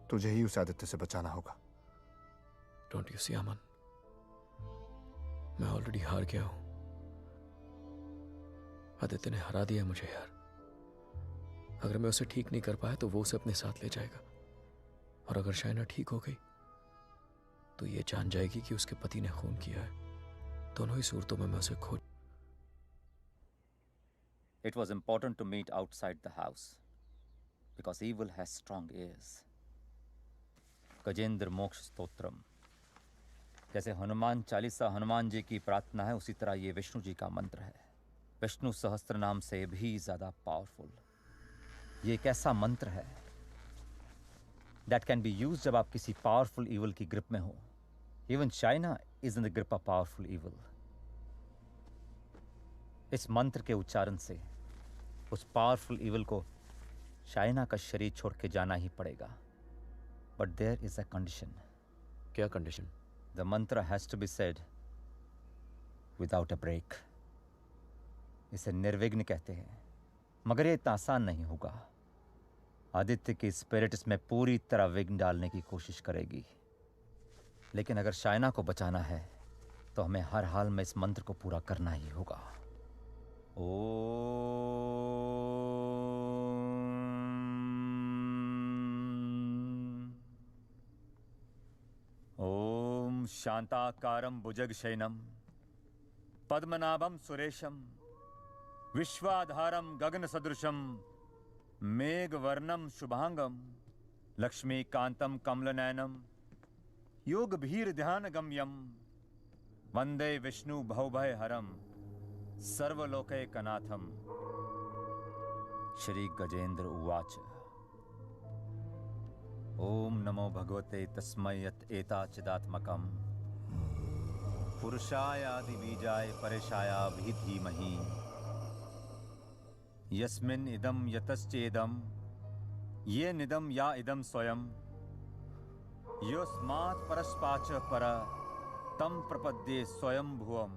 Speaker 9: तुझे ही उस आदित्य से बचाना होगा।
Speaker 3: डोंट यू सी अमन, मैं ऑलरेडी हार गया हूं। आदित्य ने हरा दिया मुझे यार। अगर मैं उसे ठीक नहीं कर पाया तो वो उसे अपने साथ ले जाएगा, और अगर शाइना ठीक हो गई तो ये जान जाएगी कि उसके पति ने खून किया है। दोनों ही सूरतों में मैं उसे खो।
Speaker 10: It was important to meet outside the house because evil has strong ears. Gajendra मोक्ष स्तोत्रम, जैसे हनुमान चालीसा हनुमान जी की प्रार्थना है, उसी तरह ये विष्णु जी का मंत्र है। विष्णु सहस्त्र नाम से भी ज्यादा पावरफुल। ये एक ऐसा मंत्र है that can be used जब आप किसी पावरफुल evil की ग्रिप में हो। Even China is in the grip of powerful evil. इस मंत्र के उच्चारण से उस पावरफुल इविल को चाइना का शरीर छोड़ के जाना ही पड़ेगा। But there is a condition.
Speaker 3: क्या condition?
Speaker 10: The mantra has to be said without a break. इसे निर्विघ्न कहते हैं, मगर ये इतना आसान नहीं होगा। आदित्य की स्पिरिट इसमें पूरी तरह विघ्न डालने की कोशिश करेगी, लेकिन अगर चाइना को बचाना है तो हमें हर हाल में इस मंत्र को पूरा करना ही होगा। ओम शांताकारं भुजगशयनं पद्मनाभं सुरेशं विश्वाधारं गगनसदृशं मेघवर्णं शुभांगं लक्ष्मीकान्तं कमलनयनं योगभीर्ध्यानगम्यं वंदे विष्णु भवभयहरं सर्वलोकैकनाथं। श्री गजेंद्र उवाच। ओम नमो भगवते तस्मै यत् एताचिदात्मकं पुरुषायादि बीजाय परेशाया भी धीमहि यस्मिन् इदं यतश्चेदं ये निदं या इदं स्वयं योस्मात् परस्पाच पर तं प्रपद्ये स्वयं भुवम्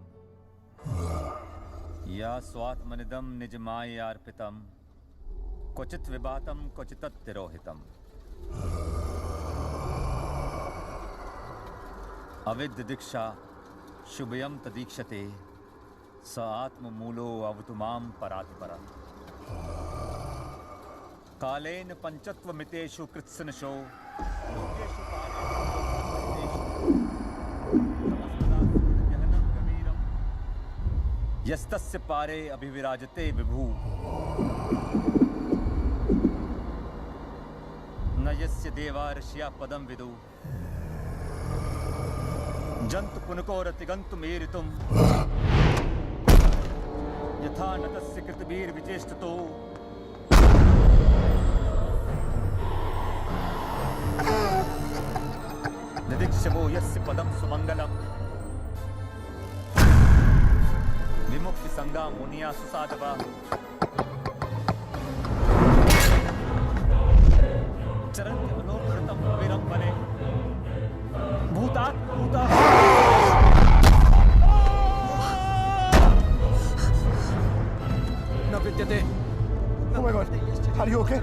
Speaker 10: या स्वात्मनिदं निजमायार्पितं क्वचित् विबातं क्वचित् तिरोहितम्। अविद्य दीक्षा शुभयं तदीक्षते स आत्ममूलो अवतुमां परात्परम्। कालेन पंचत्वमितेषु कृत्सनशो यस्तस्य पारे अभिविराजते विभु न यस्य देवा ऋषिया पदं विदु जन्तु पुनकोरतिगन्तुमेरितुम् यथा न तस्य कृतभिर्विचेष्टतो निदिक्षवो यस्य पदं सुमंगलम् विमुक्ति संगा मुनिया सुसाधवा चरन्ति मनोकृतं विरंबने भूतात् भूता
Speaker 16: न विद्यते।
Speaker 9: Oh my God, are you okay?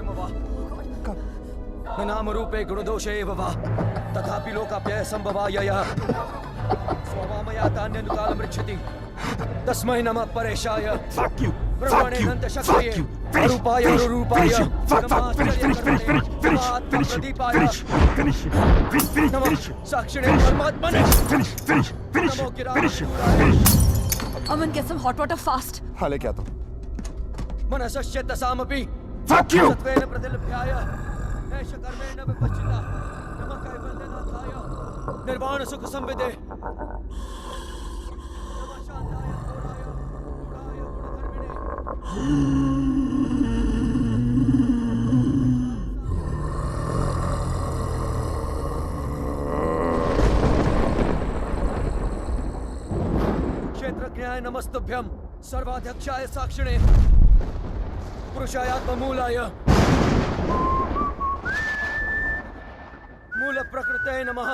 Speaker 16: न नाम रूपे गुणदोषे एव वा तथापि लोकाप्यय संभवायया स्ववामया तान्यनुकालं रक्षति तस्मै नमः परेशाय।
Speaker 1: Fuck you!
Speaker 16: ब्रह्मणे अनंत शक्तये अरूपाय अरूपाय नमः साक्षिणे परमात्मने नमो गिराय।
Speaker 6: Aman, get some hot water fast.
Speaker 9: हाँ लेके आता हूँ।
Speaker 16: मनसस्य तसामपि
Speaker 1: Fuck you!
Speaker 16: सत्वेन प्रतिलभ्याय एष कर्मेण विपश्चिता नमः कैवल्यनाथाय निर्वाण सुख संविदे नमः शांताय घोराय गुणधर्मिणे। क्षेत्रज्ञाय नमस्तुभ्यं सर्वाध्यक्षाय साक्षिणे पुरुषाय आत्ममूलाय मूल प्रकृते नमः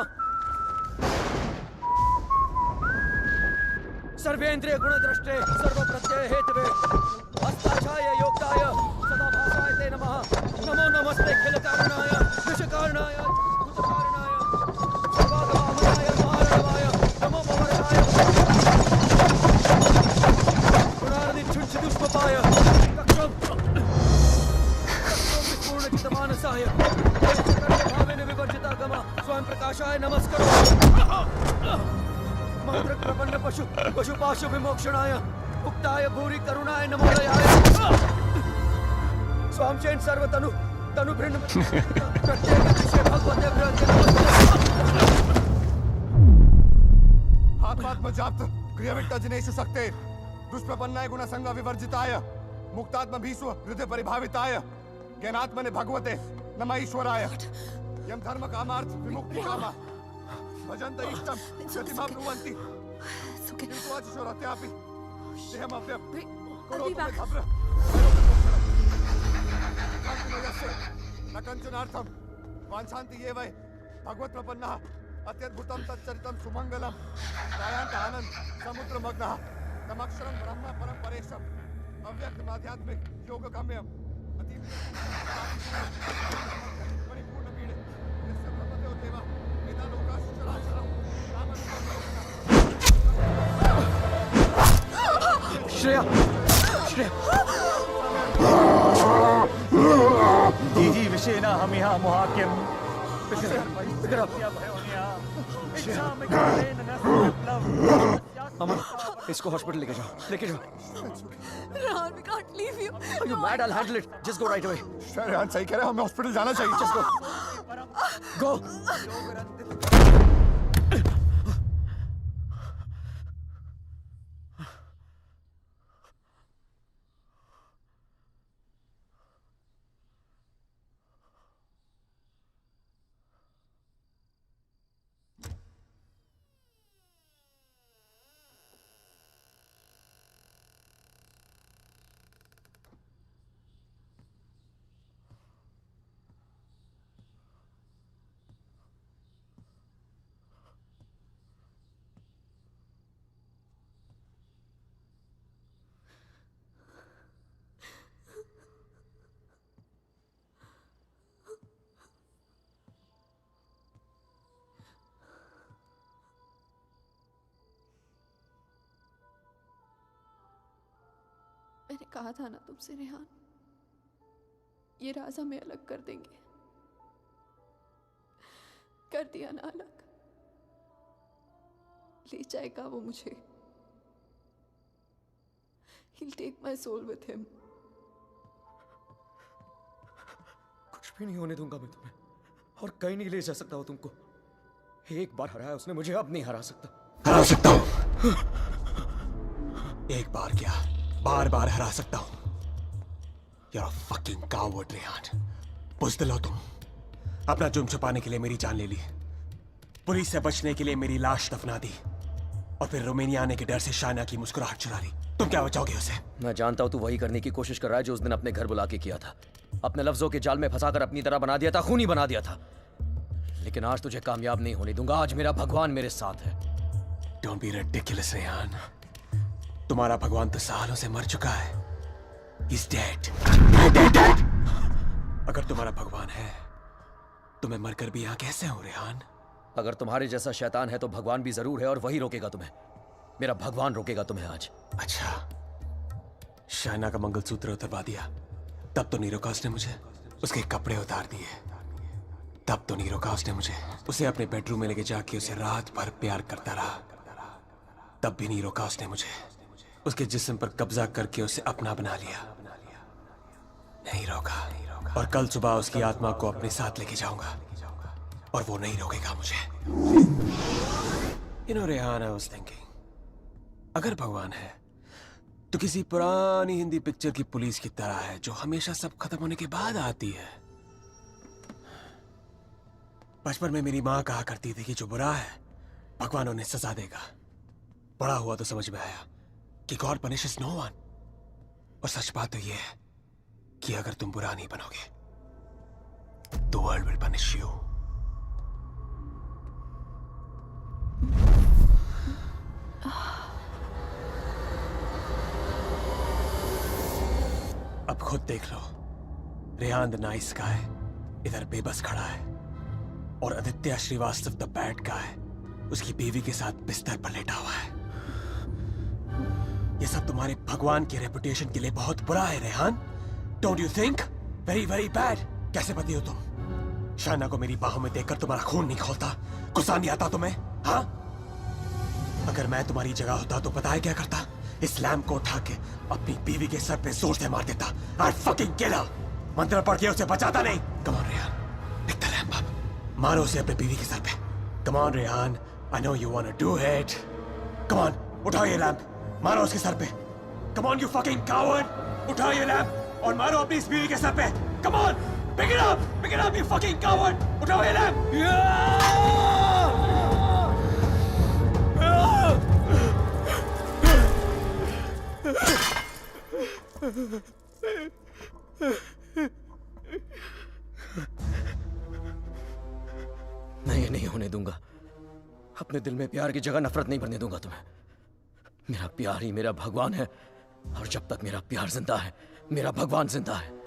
Speaker 16: सर्वेन्द्रिय गुणद्रष्टे सर्वप्रत्यय हेतवे अस्ताक्षाय योक्ताय सदाभासाय ते नमः नमो नमस्ते खिल कारणाय विषकारणाय भूतकारणाय सर्वागमामनाय महारणवाय नमो भवरणाय गुणार्दि छुंछिदुष्पपाय कक्षम विपूर्णचितमानसाय भावेन विवर्जिता गमा स्वयं प्रकाशाय नमस्करो मंत्र प्रपन्न पशुपाशु विमोक्षणाय मुक्ताय भूरि करुणाय नमोदयाय स्वामचैन सर्वतनु तनु भृन्न प्रत्येक विषय भगवते भ्रंते
Speaker 9: आत्मात्मजाप्त क्रियाविट्टजनेषु शक्ते दुष्प्रपन्नाय गुणसंग विवर्जिताय मुक्तात्म भीष्व हृदय परिभाविताय ज्ञानात्मने भगवते नमः ईश्वराय यम धर्म कामार्थ विमुक्ति कामा भजन्त इष्टम गतिमां ब्रुवन्ति किंतुवाचिशोरत्यापि देहमव्यं करोतु मे भद्र कान्तिमयस्य न कञ्चनार्थं वाञ्छन्ति ये वै भगवत्प्रपन्नः अत्यद्भुतं तच्चरितं सुमङ्गलं दायान्त आनन्द समुद्रमग्नः तमक्षरं ब्रह्म परं परेशम् अव्यक्तमाध्यात्मिक योगगम्यम् परिपूर्णपीडे यस्य ब्रह्मदेव देवा
Speaker 16: श्रेया
Speaker 2: दीजी विषेना हम यहाँ मोहाक्यम
Speaker 16: अमन इसको हॉस्पिटल लेके जाओ
Speaker 6: Rehan, we can't leave you.
Speaker 16: Are you mad? I'll handle it. Just go right away.
Speaker 9: Rehan सही कह रहे हैं, हमें हॉस्पिटल जाना चाहिए. Just
Speaker 16: go.
Speaker 5: मैंने कहा था ना तुमसे रेहान, ये राज हमें अलग कर देंगे. कर दिया ना अलग. ले जाएगा वो मुझे. He'll take my soul with him.
Speaker 16: कुछ भी नहीं होने दूंगा मैं तुम्हें, और कहीं नहीं ले जा सकता वो तुमको. एक बार हराया उसने मुझे, अब नहीं हरा सकता.
Speaker 12: हरा सकता हूँ. एक बार क्या, बार बार हरा सकता हूँ. You're a fucking coward, Rehan. बुज़दिल हो तुम. अपना जुर्म छुपाने के लिए मेरी जान ले ली, पुलिस से बचने के लिए मेरी लाश दफना दी, और फिर रोमानिया आने के डर से शाइना की मुस्कुराहट चुरा ली. तुम क्या बचाओगे उसे?
Speaker 3: मैं जानता हूँ तू वही करने की कोशिश कर रहा है जो उस दिन अपने घर बुला के किया था. अपने लफ्जों के जाल में फंसाकर अपनी तरह बना दिया था, खूनी बना दिया था. लेकिन आज तुझे कामयाब नहीं होने दूंगा. आज मेरा भगवान मेरे साथ है.
Speaker 12: Don't be ridiculous, Rehan. तुम्हारा भगवान तो सालों से मर चुका है. He's dead. Dead. अगर तुम्हारा भगवान है तो मैं मरकर भी यहाँ कैसे हूँ रेहान?
Speaker 3: अगर तुम्हारे जैसा शैतान है तो भगवान भी जरूर है, और वही रोकेगा तुम्हें. मेरा भगवान रोकेगा तुम्हें आज.
Speaker 12: अच्छा, शाइना का मंगलसूत्र उतरवा दिया, तब तो नीरोकास ने मुझे उसके कपड़े उतार दिए. तब तो नीरोकास ने मुझे उसे अपने बेडरूम में लेके जाके उसे रात भर प्यार करता रहा. तब भी नीरोकास ने मुझे उसके जिस्म पर कब्जा करके उसे अपना बना लिया. नहीं रोका, और कल सुबह उसकी आत्मा को अपने साथ लेके जाऊंगा, और वो नहीं रोकेगा मुझे. You know, Rehan, I was thinking, अगर भगवान है तो किसी पुरानी हिंदी पिक्चर की पुलिस की तरह है जो हमेशा सब खत्म होने के बाद आती है. बचपन में मेरी माँ कहा करती थी कि जो बुरा है भगवान उन्हें सजा देगा. बड़ा हुआ तो समझ में आया कि गॉड पनिशेस नो वन. और सच बात तो यह है कि अगर तुम बुरा नहीं बनोगे तो वर्ल्ड विल पनिश यू. खुद देख लो, रेहान द नाइस गाय इधर बेबस खड़ा है और Aditya Srivastava the bad guy उसकी बीवी के साथ बिस्तर पर लेटा हुआ है। ये सब तुम्हारे भगवान की रेपुटेशन के लिए बहुत बुरा है Rehan. Don't you think? Very very bad. कैसे पति हो तुम? शाना को मेरी बाहों में देखकर तुम्हारा खून नहीं खौलता? गुस्सा नहीं आता तुम्हें? हाँ, अगर मैं तुम्हारी जगह होता तो पता है क्या करता? इस लैम्प को उठा के अपनी बीवी के सर पे जोर से मार देता। I'd fucking kill her। मंत्र पढ़ के उसे बचाता नहीं। Come on Rehan, pick the lamp up। मारो उसे अपनी बीवी के सर पे। Come on Rehan, I know you wanna do it। Come on, उठाओ ये लैम्प, मारो उसके सर पे। Come on you fucking coward, उठाओ ये लैम्प और मारो अपनी इस बीवी के सर पे। Come on, pick it up you fucking coward, उठाओ ये लैम्प।
Speaker 16: मैं ये नहीं होने दूंगा। अपने दिल में प्यार की जगह नफरत नहीं भरने दूंगा तुम्हें। मेरा प्यार ही मेरा भगवान है और जब तक मेरा प्यार जिंदा है मेरा भगवान जिंदा है।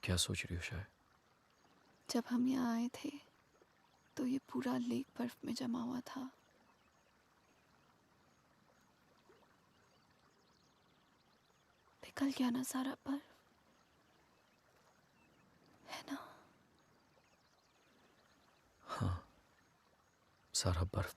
Speaker 16: क्या सोच रही हो शायद?
Speaker 5: जब हम यहाँ आए थे तो ये पूरा लेक बर्फ में जमा हुआ था। पिघल गया ना सारा बर्फ, है ना?
Speaker 3: हाँ, सारा बर्फ